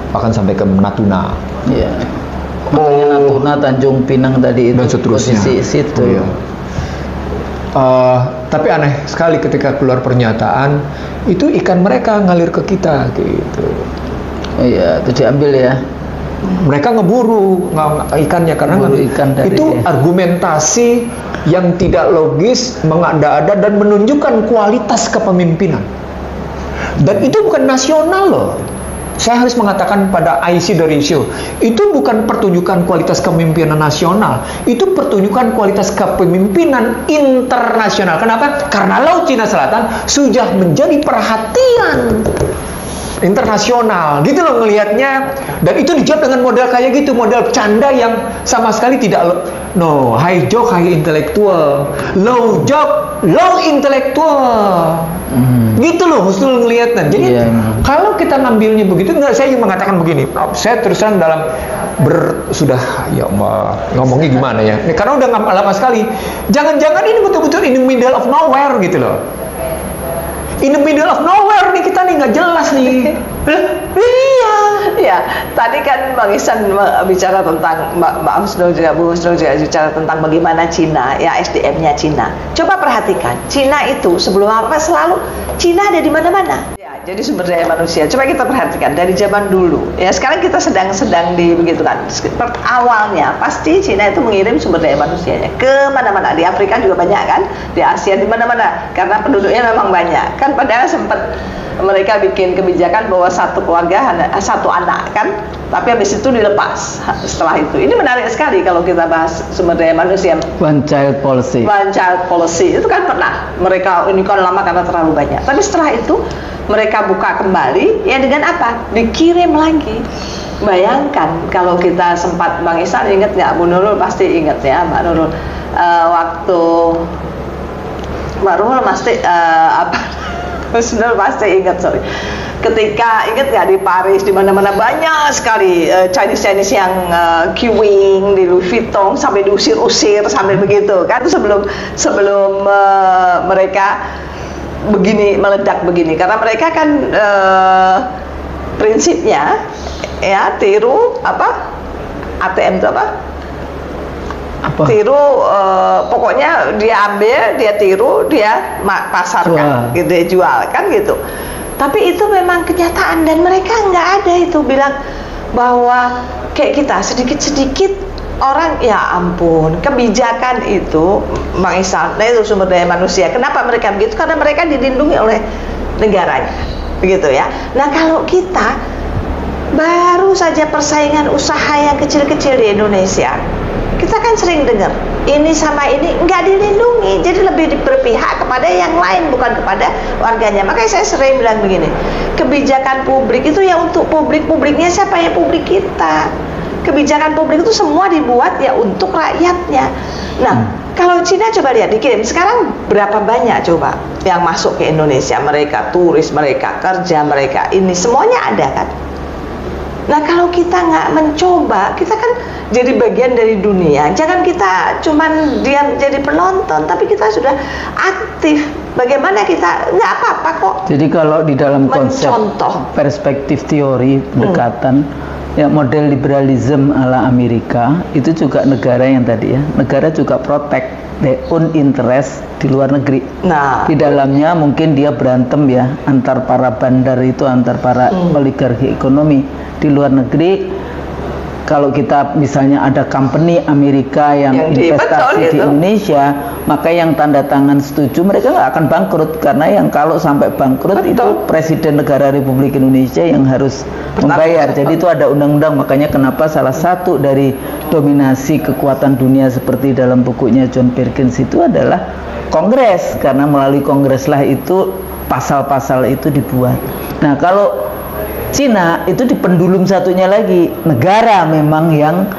bahkan sampai ke Natuna. Natuna, Tanjung Pinang tadi itu dan seterusnya. Posisi situ. Tapi aneh sekali ketika keluar pernyataan itu ikan mereka ngalir ke kita gitu. Iya, itu diambil ya. Mereka ngeburu ikannya karena ikan itu argumentasi yang tidak logis, mengada-ada dan menunjukkan kualitas kepemimpinan. Dan itu bukan nasional loh. Saya harus mengatakan pada IC the ratio, itu bukan pertunjukan kualitas kepemimpinan nasional, itu pertunjukan kualitas kepemimpinan internasional. Kenapa? Karena Laut Cina Selatan sudah menjadi perhatian internasional, gitu loh ngelihatnya. Dan itu dijawab dengan model kayak gitu, model canda yang sama sekali tidak high joke high intelektual, low joke low intelektual. Gitu loh Husnul ngelihatnya. Jadi kalau kita ngambilnya begitu, saya ingin mengatakan begini, saya terusan dalam sudah ya Allah, ngomongnya gimana ya, karena udah lama sekali. Jangan-jangan ini betul-betul in the middle of nowhere gitu loh. In the middle of nowhere nih kita nih, nggak jelas nih. Iya. Ya, tadi kan Bang Ihsan bicara tentang Mbak Husnul juga, Bu Husnul juga bicara tentang bagaimana Cina, ya SDM-nya Cina. Coba perhatikan, Cina itu sebelum apa selalu Cina ada di mana-mana. Ya, jadi sumber daya manusia. Coba kita perhatikan dari zaman dulu. Ya, sekarang kita sedang di begitu kan. Awalnya pasti Cina itu mengirim sumber daya manusianya ke mana-mana. Di Afrika juga banyak kan, di Asia di mana-mana. Karena penduduknya memang banyak. Kan padahal sempat mereka bikin kebijakan bahwa satu keluarga satu anak kan, tapi habis itu dilepas setelah itu. Ini menarik sekali kalau kita bahas sumber daya manusia. One child policy itu kan pernah mereka ini kan lama karena terlalu banyak, tapi setelah itu mereka buka kembali ya dengan apa? Dikirim lagi. Bayangkan kalau kita sempat, Bang Ihsan ingat nggak, Bu Nurul pasti ingat ya, Mbak Nurul, waktu Mbak Nurul pasti Husnul pasti ingat, ketika ingat nggak di Paris, di mana-mana banyak sekali Chinese yang queuing di Louis Vuitton sampai diusir-usir sampai begitu kan, sebelum mereka meledak begini, karena mereka kan prinsipnya ya tiru ATM itu apa? Tiru, pokoknya dia ambil, dia tiru, dia pasarkan, gitu, dia jual kan gitu. Tapi itu memang kenyataan, dan mereka nggak ada itu bilang bahwa kayak kita sedikit-sedikit orang, ya ampun, kebijakan itu Bang Ihsan, itu sumber daya manusia. Kenapa mereka begitu? Karena mereka dilindungi oleh negaranya, begitu ya. Nah kalau kita baru saja persaingan usaha yang kecil-kecil di Indonesia, kita kan sering dengar ini sama ini nggak dilindungi, jadi lebih berpihak kepada yang lain bukan kepada warganya. Makanya saya sering bilang begini, kebijakan publik itu ya untuk publiknya siapa? Ya publik kita. Kebijakan publik itu semua dibuat ya untuk rakyatnya. Nah, kalau Cina coba lihat dikirim sekarang berapa banyak coba yang masuk ke Indonesia, mereka turis, mereka kerja, mereka ini semuanya ada kan. Nah kalau kita nggak mencoba, kita kan jadi bagian dari dunia. Jangan kita cuman diam jadi penonton, tapi kita sudah aktif. Bagaimana kita, nggak apa-apa kok. Jadi kalau di dalam konsep perspektif teori pendekatan, ya model liberalism ala Amerika, itu juga negara yang tadi ya, negara juga protect their own interest di luar negeri. Nah, di dalamnya mungkin dia berantem ya antar para bandar itu, antar para oligarki ekonomi di luar negeri. Kalau kita misalnya ada company Amerika yang investasi di Indonesia, maka yang tanda tangan setuju mereka nggak akan bangkrut, karena yang kalau sampai bangkrut itu Presiden Negara Republik Indonesia yang harus membayar. Jadi itu ada undang-undang. Makanya kenapa salah satu dari dominasi kekuatan dunia seperti dalam bukunya John Perkins itu adalah Kongres, karena melalui Kongres lah itu pasal-pasal itu dibuat. Nah kalau Cina itu di pendulum satunya lagi, negara memang yang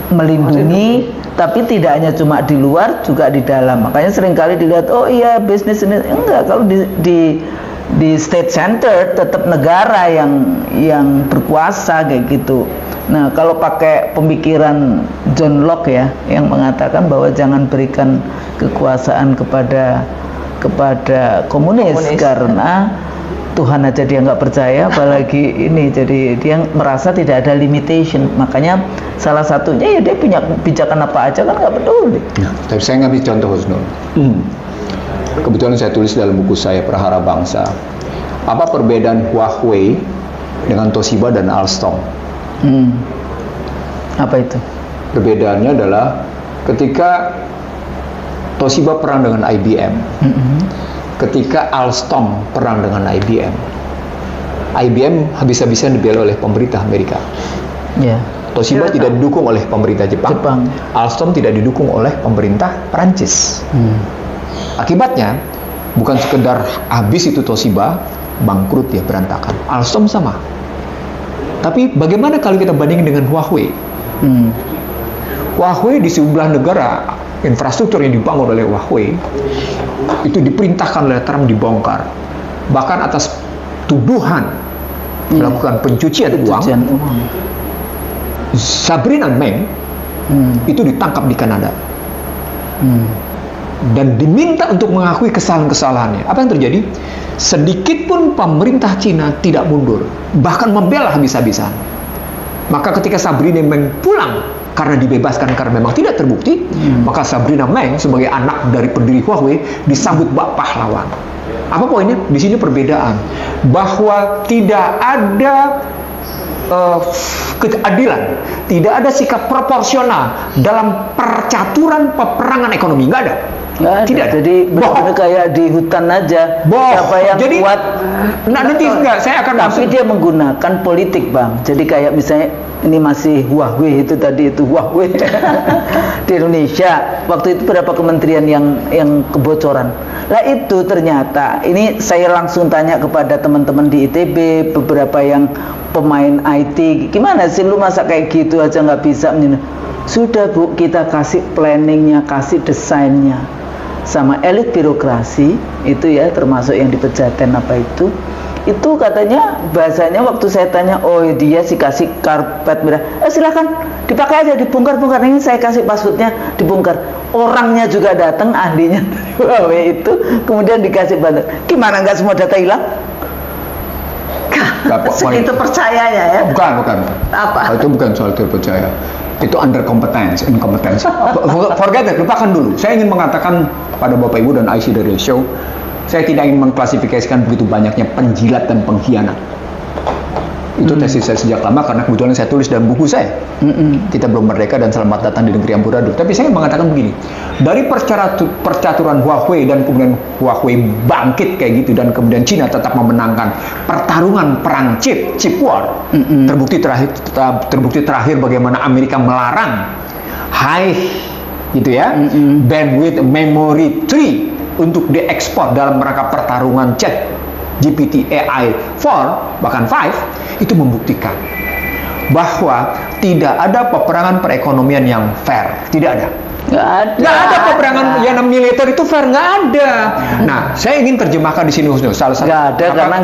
melindungi, tapi tidak hanya cuma di luar, juga di dalam. Makanya seringkali dilihat, oh iya bisnis ini, enggak, kalau di state center tetap negara yang berkuasa kayak gitu. Nah kalau pakai pemikiran John Locke ya, yang mengatakan bahwa jangan berikan kekuasaan kepada komunis. Karena Tuhan aja dia nggak percaya, apalagi ini. Jadi dia merasa tidak ada limitation. Makanya salah satunya ya dia punya kebijakan apa aja kan nggak peduli. Nah, tapi saya ngambil contoh Husnul. Kebetulan saya tulis dalam buku saya Prahara Bangsa. Apa perbedaan Huawei dengan Toshiba dan Alstom. Apa itu? Perbedaannya adalah ketika Toshiba perang dengan IBM, ketika Alstom perang dengan IBM, IBM habis-habisan dibela oleh pemerintah Amerika. Ya. Toshiba tidak didukung oleh pemerintah Jepang. Alstom tidak didukung oleh pemerintah Perancis. Akibatnya bukan sekedar habis itu Toshiba, bangkrut ya, berantakan. Alstom sama. Tapi bagaimana kalau kita bandingin dengan Huawei? Huawei di sebelah negara, infrastruktur yang dibangun oleh Huawei itu diperintahkan oleh Trump dibongkar. Bahkan atas tuduhan melakukan pencucian uang. Sabrina Meng itu ditangkap di Kanada. Dan diminta untuk mengakui kesalahan-kesalahannya. Apa yang terjadi? Sedikit pun pemerintah Cina tidak mundur, bahkan membela habis-habisan. Maka ketika Sabrina Meng pulang karena dibebaskan karena memang tidak terbukti, maka Sabrina Meng sebagai anak dari pendiri Huawei disambut bak pahlawan. Apa poinnya? Di sini perbedaan bahwa tidak ada keadilan, tidak ada sikap proporsional dalam percaturan peperangan ekonomi, nggak ada. Tidak. Jadi benar-benar kayak di hutan aja. Siapa yang jadi, kuat? Nanti enggak, saya akan tapi dia menggunakan politik, Bang. Jadi kayak misalnya ini masih Huawei itu tadi itu Huawei di Indonesia. Waktu itu berapa kementerian yang kebocoran. Lah itu ternyata ini saya langsung tanya kepada teman-teman di ITB, beberapa yang pemain IT, gimana sih lu masa kayak gitu aja nggak bisa? Sudah Bu, kita kasih planningnya, kasih desainnya sama elit birokrasi itu ya, termasuk yang di Pejaten apa itu katanya bahasanya waktu saya tanya, oh dia sih kasih karpet merah, silakan dipakai aja, dibongkar-bongkar, ini saya kasih passwordnya, dibongkar, orangnya juga datang, ahlinya Huawei itu, kemudian dikasih bantuan. Gimana nggak semua data hilang? Segitu percayanya ya? Bukan. Apa? Itu bukan soal terpercaya. Itu under competence, incompetence. Forget it, lupakan dulu. Saya ingin mengatakan pada Bapak Ibu dan IC dari show, saya tidak ingin mengklasifikasikan begitu banyaknya penjilat dan pengkhianat. Itu tesis saya sejak lama karena kebetulan saya tulis dalam buku saya. Kita belum merdeka dan selamat datang di negeri amburadul. Tapi saya mengatakan begini, dari percaturan Huawei dan kemudian Huawei bangkit kayak gitu dan kemudian Cina tetap memenangkan pertarungan perang chip war. Terbukti terakhir bagaimana Amerika melarang high gitu ya, bandwidth memory tree untuk diekspor dalam rangka pertarungan chat GPT AI 4 bahkan 5, itu membuktikan bahwa tidak ada peperangan perekonomian yang fair. Tidak ada. Nggak ada peperangan yang militer itu fair, nggak ada. Nah, saya ingin terjemahkan di sini Husnul. Salah satu. Nggak ada karena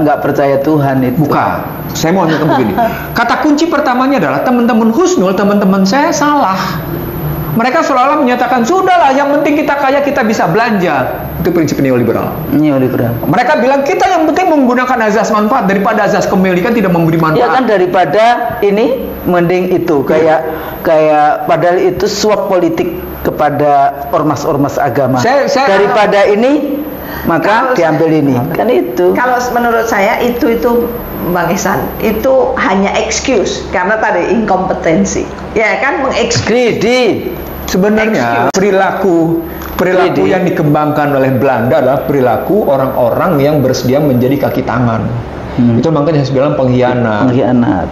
nggak percaya Tuhan itu. Bukan. Saya mau ngomong begini. Kata kunci pertamanya adalah teman-teman Husnul, teman-teman saya salah. Mereka seolah-olah menyatakan, sudahlah, yang penting kita kaya, kita bisa belanja. Itu prinsip neoliberal. Mereka bilang, kita yang penting menggunakan azas manfaat daripada azas kepemilikan tidak memberi manfaat. Ya kan, daripada ini, mending itu. Kayak padahal itu suap politik kepada ormas-ormas agama. Daripada ini, maka diambil ini. Kan itu. Kalau menurut saya itu Bang Ihsan, itu hanya excuse karena tadi inkompetensi. Ya kan, mengekskredit. Sebenarnya perilaku yang dikembangkan oleh Belanda adalah perilaku orang-orang yang bersedia menjadi kaki tangan. Itu makanya saya bilang pengkhianat.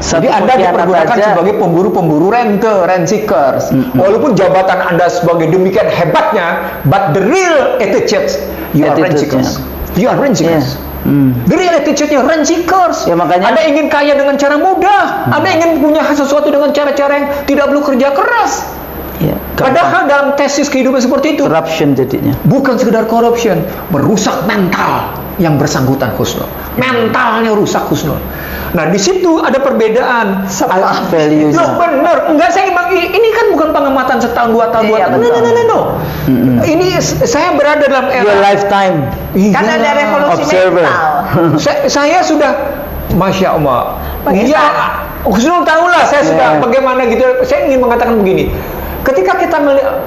Jadi Anda dipergunakan sebagai pemburu rent seekers. Walaupun jabatan Anda sebagai demikian hebatnya, but the real attitude, you are rent seekers. You are rent seekers. The real attitude-nya rent seekers. Ya, makanya Anda ingin kaya dengan cara mudah. Anda ingin punya sesuatu dengan cara-cara yang tidak perlu kerja keras. Ya, padahal dalam tesis kehidupan seperti itu, corruption jadinya. Bukan sekedar corruption, merusak mental yang bersangkutan, Husnul. Mentalnya rusak, Husnul. Nah, di situ ada perbedaan. Salah value. No, benar. Enggak, ini kan bukan pengamatan setahun, 2 tahun, 2 tahun. No. Ini saya berada dalam era your lifetime. Kan ada revolusi mental. Saya sudah, Masya Allah. Ya, Husnul tahulah saya sudah bagaimana gitu. Saya ingin mengatakan begini. Ketika kita melihat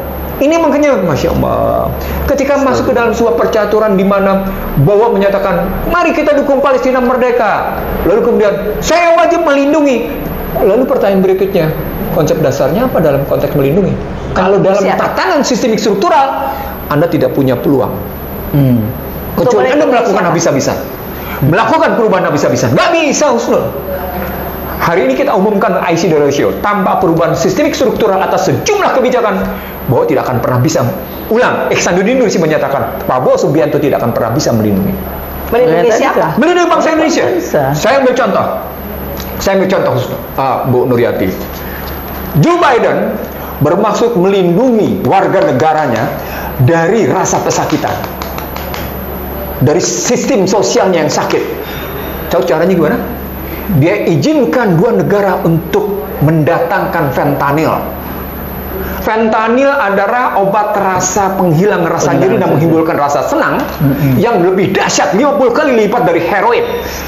Ini makanya, Masya Allah, ketika masuk ke dalam sebuah percaturan di mana bahwa menyatakan, mari kita dukung Palestina merdeka, lalu kemudian saya wajib melindungi. Lalu pertanyaan berikutnya, konsep dasarnya apa dalam konteks melindungi? Kalau dalam tatanan sistemik struktural, Anda tidak punya peluang. Kecuali Anda melakukan habis-habisan, melakukan perubahan habis-habisan. Nggak bisa, Husnul. Hari ini kita umumkan IC the ratio tanpa perubahan sistemik struktural atas sejumlah kebijakan bahwa tidak akan pernah bisa. Ulang, Ihsanuddin Nursi menyatakan Prabowo Subianto tidak akan pernah bisa melindungi. Melindungi siapa? Melindungi bangsa Indonesia. Saya ambil contoh. Bu Nuryati. Joe Biden bermaksud melindungi warga negaranya dari rasa pesakitan, dari sistem sosialnya yang sakit. Tahu caranya gimana? Dia izinkan dua negara untuk mendatangkan fentanyl. Fentanyl adalah obat rasa penghilang rasa nyeri dan menghimbulkan rasa senang yang lebih dahsyat 50 kali lipat dari heroin.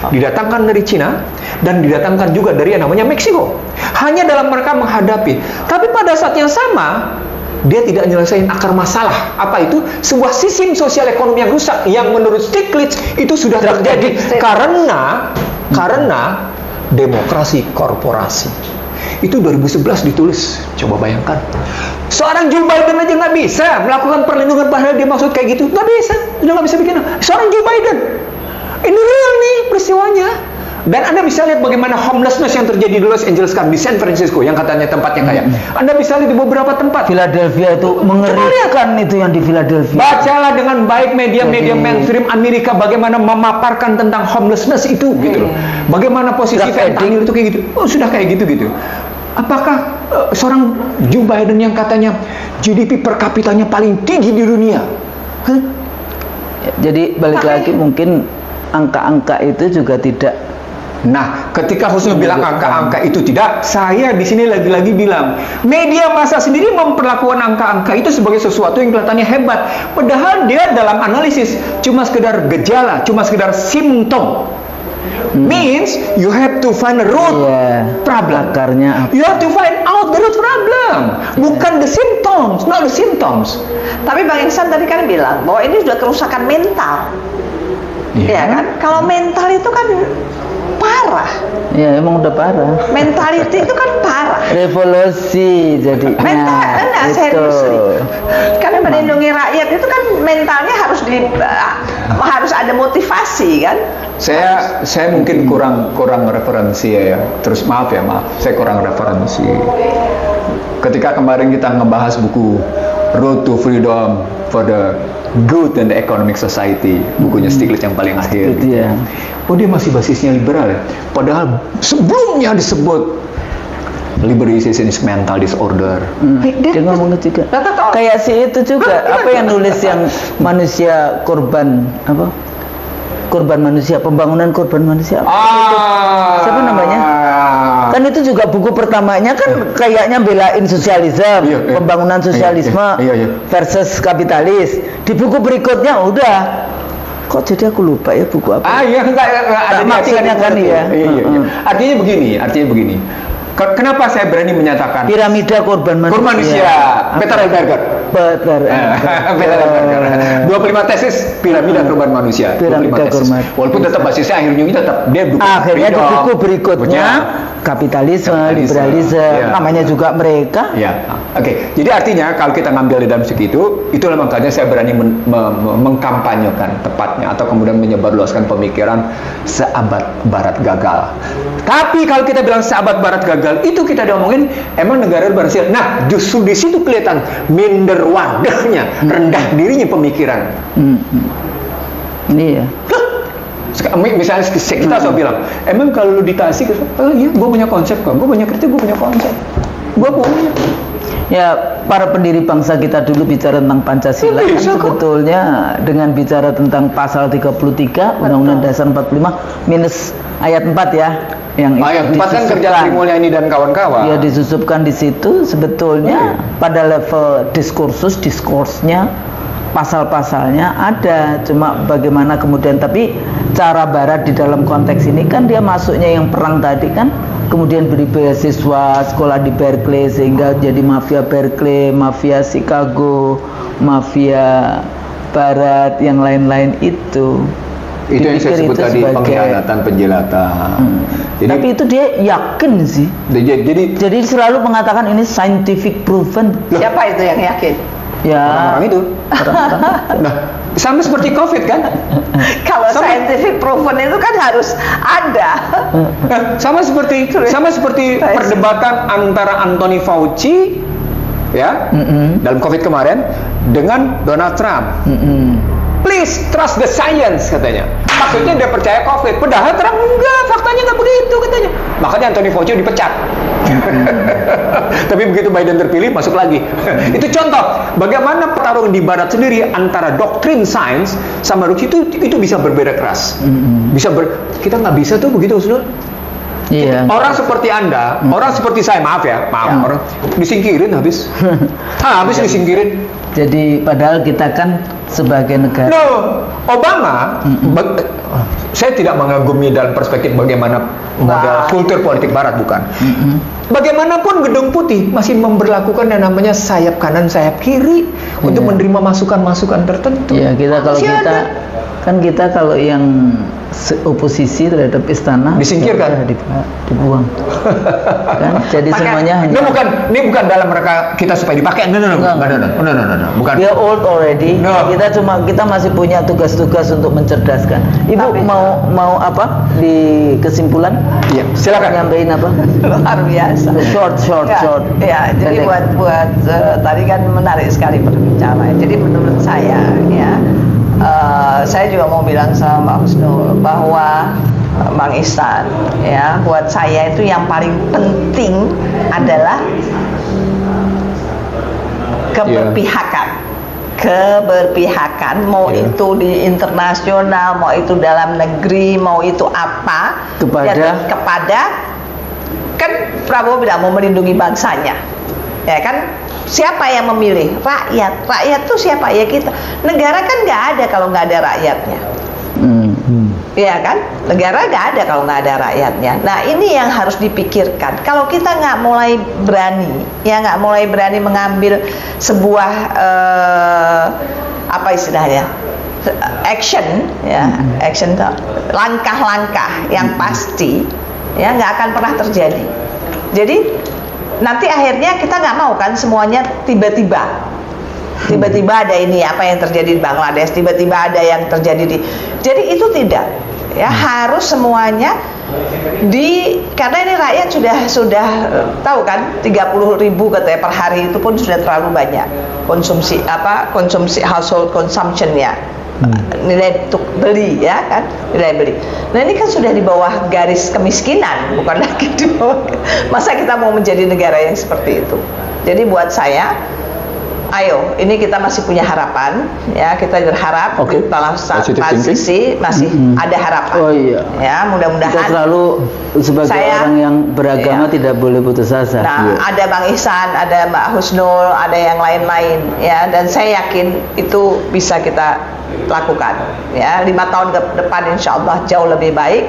Didatangkan dari Cina dan didatangkan juga dari yang namanya Meksiko. Hanya dalam mereka menghadapi. Tapi pada saat yang sama, dia tidak menyelesaikan akar masalah. Apa itu? Sebuah sistem sosial ekonomi yang rusak, yang menurut Stiglitz itu sudah terjadi karena demokrasi korporasi. Itu 2011 ditulis. Coba bayangkan, seorang Joe Biden aja nggak bisa melakukan perlindungan padahal dia maksud kayak gitu. Nggak bisa, udah nggak bisa bikin. Seorang Joe Biden, ini real nih peristiwanya. Dan Anda bisa lihat bagaimana homelessness yang terjadi di Los Angeles sekarang, di San Francisco yang katanya tempatnya kaya. Anda bisa lihat di beberapa tempat. Philadelphia itu mengerikan, itu yang di Philadelphia. Bacalah dengan baik media-media mainstream Amerika bagaimana memaparkan tentang homelessness itu, gitu loh. Bagaimana posisi fentanyl itu kayak gitu. Oh, sudah kayak gitu. Apakah seorang Joe Biden yang katanya GDP per kapitanya paling tinggi di dunia? Jadi balik lagi, mungkin angka-angka itu juga tidak. Nah, ketika Husnul bilang angka-angka itu tidak, saya di sini lagi-lagi bilang, media massa sendiri memperlakukan angka-angka itu sebagai sesuatu yang kelihatannya hebat. Padahal dia dalam analisis cuma sekedar gejala, cuma sekedar simptom. Means you have to find a root problem. Akarnya apa? You have to find out the root problem, bukan the symptoms, not the symptoms. Tapi Bang Ihsan tadi kan bilang bahwa ini sudah kerusakan mental. Ya kan? Kalau mental itu kan parah. Ya, emang udah parah. Mentality itu kan parah. Revolusi jadi. Mental, enggak serius. Karena melindungi rakyat itu kan mentalnya harus ada motivasi kan. Saya mungkin kurang referensi ya. Terus maaf, saya kurang referensi. Ketika kemarin kita ngebahas buku Road to Freedom for the Good and the Economic Society, bukunya Stiglitz yang paling akhir. Gitu. Oh, dia masih basisnya liberal ya. Padahal sebelumnya disebut liberalization is mental disorder. Dia ngomong juga. Kayak si itu juga. Apa yang nulis yang manusia korban apa? Korban manusia, pembangunan korban manusia. Siapa namanya? Kan itu juga buku pertamanya kan kayaknya belain sosialisme, pembangunan sosialisme versus kapitalis. Di buku berikutnya udah. Kok jadi aku lupa ya buku apa? Enggak ada maksudnya kan ya. Artinya begini. Kenapa saya berani menyatakan piramida korban manusia? Korban manusia. Peter Elberger. 25 tesis piramida korban manusia. Piramida korban. Walaupun tetap basisnya akhirnya tetap dia akhirnya di buku berikutnya kapitalisme, liberalisme, namanya juga mereka. Oke. Jadi artinya kalau kita ngambil di dalam segitu, itulah makanya saya berani mengkampanyekan tepatnya atau kemudian menyebarluaskan pemikiran seabad barat gagal. Tapi kalau kita bilang seabad barat gagal, itu kita ngomongin emang negara berhasil. Nah, justru di situ kelihatan minder wadahnya, rendah dirinya pemikiran. Ini ya. Misalnya kita selalu bilang, emang kalau lu di Tasik, iya, gue punya konsep kok, gue punya kritik, gue punya konsep, gue punya. Ya, para pendiri bangsa kita dulu bicara tentang Pancasila kan sebetulnya dengan bicara tentang pasal 33 Undang-Undang Dasar 45 minus ayat 4 ya, yang ayat 4 kan kerja Sri Mulyani dan kawan-kawan. Ya, disusupkan di situ sebetulnya pada level diskursnya pasal-pasalnya ada, cuma bagaimana kemudian, tapi cara Barat di dalam konteks ini kan dia masuknya yang perang tadi kan kemudian beri beasiswa sekolah di Berkeley sehingga jadi mafia Berkeley, mafia Chicago, mafia Barat, yang lain-lain itu. Itu yang saya sebut tadi, pengkhianatan, penjelatan. Tapi itu dia yakin sih. Jadi selalu mengatakan ini scientific proven. Siapa itu yang yakin? Ya, orang-orang itu. Nah, sama seperti COVID kan? Kalau scientific proven itu kan harus ada. Sama seperti perdebatan antara Anthony Fauci ya dalam COVID kemarin dengan Donald Trump. Please trust the science katanya. Maksudnya dia percaya COVID. Padahal Trump enggak, faktanya enggak begitu katanya. Makanya Anthony Fauci dipecat. Tapi begitu Biden terpilih masuk lagi. Itu contoh bagaimana pertarungan di Barat sendiri antara doktrin sains sama Rusia itu bisa berbeda keras. Kita nggak bisa tuh begitu, Usnul. Iya. Orang seperti Anda, orang seperti saya, maaf, orang disingkirin habis. Habis disingkirin. Jadi padahal kita kan sebagai negara. No, Obama, saya tidak mengagumi dalam perspektif bagaimana model kultur politik Barat, bukan. Bagaimanapun Gedung Putih masih memberlakukan yang namanya sayap kanan, sayap kiri untuk menerima masukan-masukan tertentu. Ya, kita kalau yang oposisi terhadap istana disingkirkan, dibuang. Kan? Jadi semuanya hanya ini bukan dalam rangka kita supaya dipakai. No, bukan. We are old already. No. Kita masih punya tugas-tugas untuk mencerdaskan. Ibu mau apa di kesimpulan? Iya, silakan. Nyampein apa? Luar biasa. Short. Ya, jadi buat tadi kan menarik sekali perbincangan. Jadi menurut saya ya. Saya juga mau bilang sama Mbak Husnul bahwa Bang Ihsan ya, buat saya itu yang paling penting adalah keberpihakan, mau itu di internasional, mau itu dalam negeri, mau itu apa kepada kan Prabowo bilang mau melindungi bangsanya, ya kan? Siapa yang memilih? Rakyat. Rakyat tuh siapa? Ya kita. Negara kan nggak ada kalau nggak ada rakyatnya. Iya kan? Negara nggak ada kalau nggak ada rakyatnya. Nah ini yang harus dipikirkan. Kalau kita nggak mulai berani mengambil sebuah apa istilahnya? Action, ya, langkah-langkah yang pasti, ya nggak akan pernah terjadi. Jadi nanti akhirnya kita nggak mau kan semuanya tiba-tiba ada ini apa yang terjadi di Bangladesh, tiba-tiba ada yang terjadi jadi itu tidak ya, harus semuanya karena ini rakyat sudah tahu kan 30.000 katanya per hari itu pun sudah terlalu banyak konsumsi household consumption ya, nilai untuk beli ya kan, nilai beli. Nah ini kan sudah di bawah garis kemiskinan, bukan lagi di bawah. Masa kita mau menjadi negara yang seperti itu? Jadi buat saya, ayo, ini kita masih punya harapan ya, kita berharap transisi masih ada harapan. Oh iya. Ya, mudah-mudahan. Kita selalu sebagai orang yang beragama tidak boleh putus asa. Nah, ada Bang Ihsan, ada Mbak Husnul, ada yang lain-lain ya, dan saya yakin itu bisa kita lakukan ya. 5 tahun ke depan insya Allah jauh lebih baik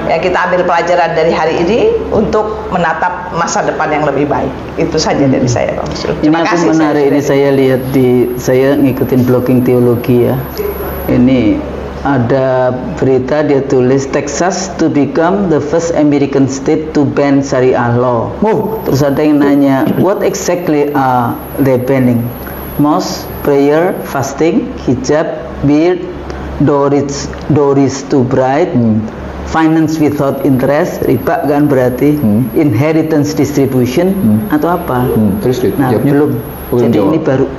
ya, kita ambil pelajaran dari hari ini untuk menatap masa depan yang lebih baik. Itu saja dari saya, Bang Husnul. Terima kasih. Menarik ini saya lihat saya ngikutin blogging teologi ya, ini ada berita dia tulis Texas to become the first American state to ban Syariah law. Terus ada yang nanya what exactly are they banning? Mosque, prayer, fasting, hijab, beard, dowries too bright, finance without interest, riba kan berarti, inheritance distribution atau apa? Terus belum. Jadi ini baru.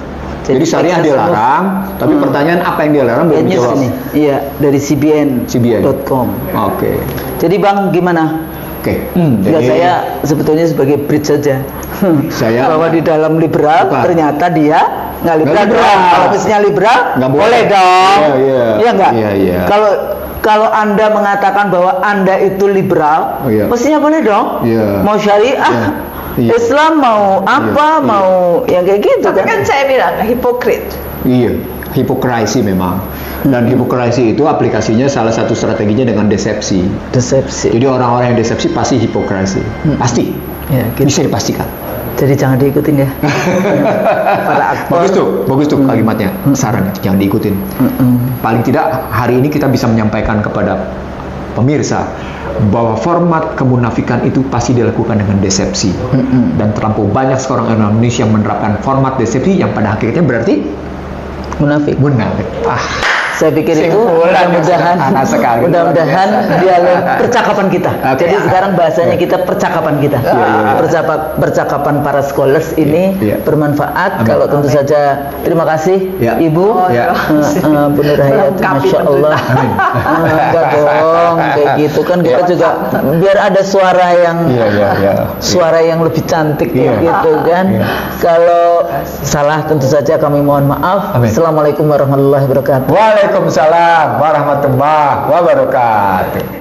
Jadi syariah dilarang, tapi pertanyaan apa yang dilarang belum dijawab. Iya, dari cbn.com. Oke. Jadi Bang gimana? Oke. Jadi saya sebetulnya sebagai bridge saja. Bahwa di dalam liberal ternyata dia nggak liberal. Kalau misalnya liberal boleh dong. Iya nggak? Iya. Kalau Anda mengatakan bahwa Anda itu liberal, mestinya boleh dong. Mau syariah, Islam mau apa, mau yang kayak gitu. Tapi kan saya bilang hipokrit. Iya. Hipokrisi memang. Dan hipokrisi itu aplikasinya salah satu strateginya dengan desepsi. Desepsi. Jadi orang-orang yang desepsi pasti hipokrisi. Pasti. Ya, gitu. Bisa dipastikan. Jadi jangan diikutin ya. Para aktor. Bagus tuh kalimatnya. Saran, jangan diikutin. Paling tidak hari ini kita bisa menyampaikan kepada pemirsa bahwa format kemunafikan itu pasti dilakukan dengan desepsi. Dan terlampau banyak sekarang orang Indonesia yang menerapkan format desepsi yang pada akhirnya berarti Munafik. Saya pikir itu mudah-mudahan dialog percakapan kita. Jadi sekarang bahasanya kita percakapan kita. Percakapan para scholars ini bermanfaat. Kalau tentu saja terima kasih Ibu Bu Nur Hayati, Masya Allah. Enggak dong kayak gitu kan, kita juga biar ada suara yang lebih cantik gitu kan. Kalau salah tentu saja kami mohon maaf. Assalamualaikum warahmatullahi wabarakatuh. Waalaikumsalam warahmatullahi wabarakatuh.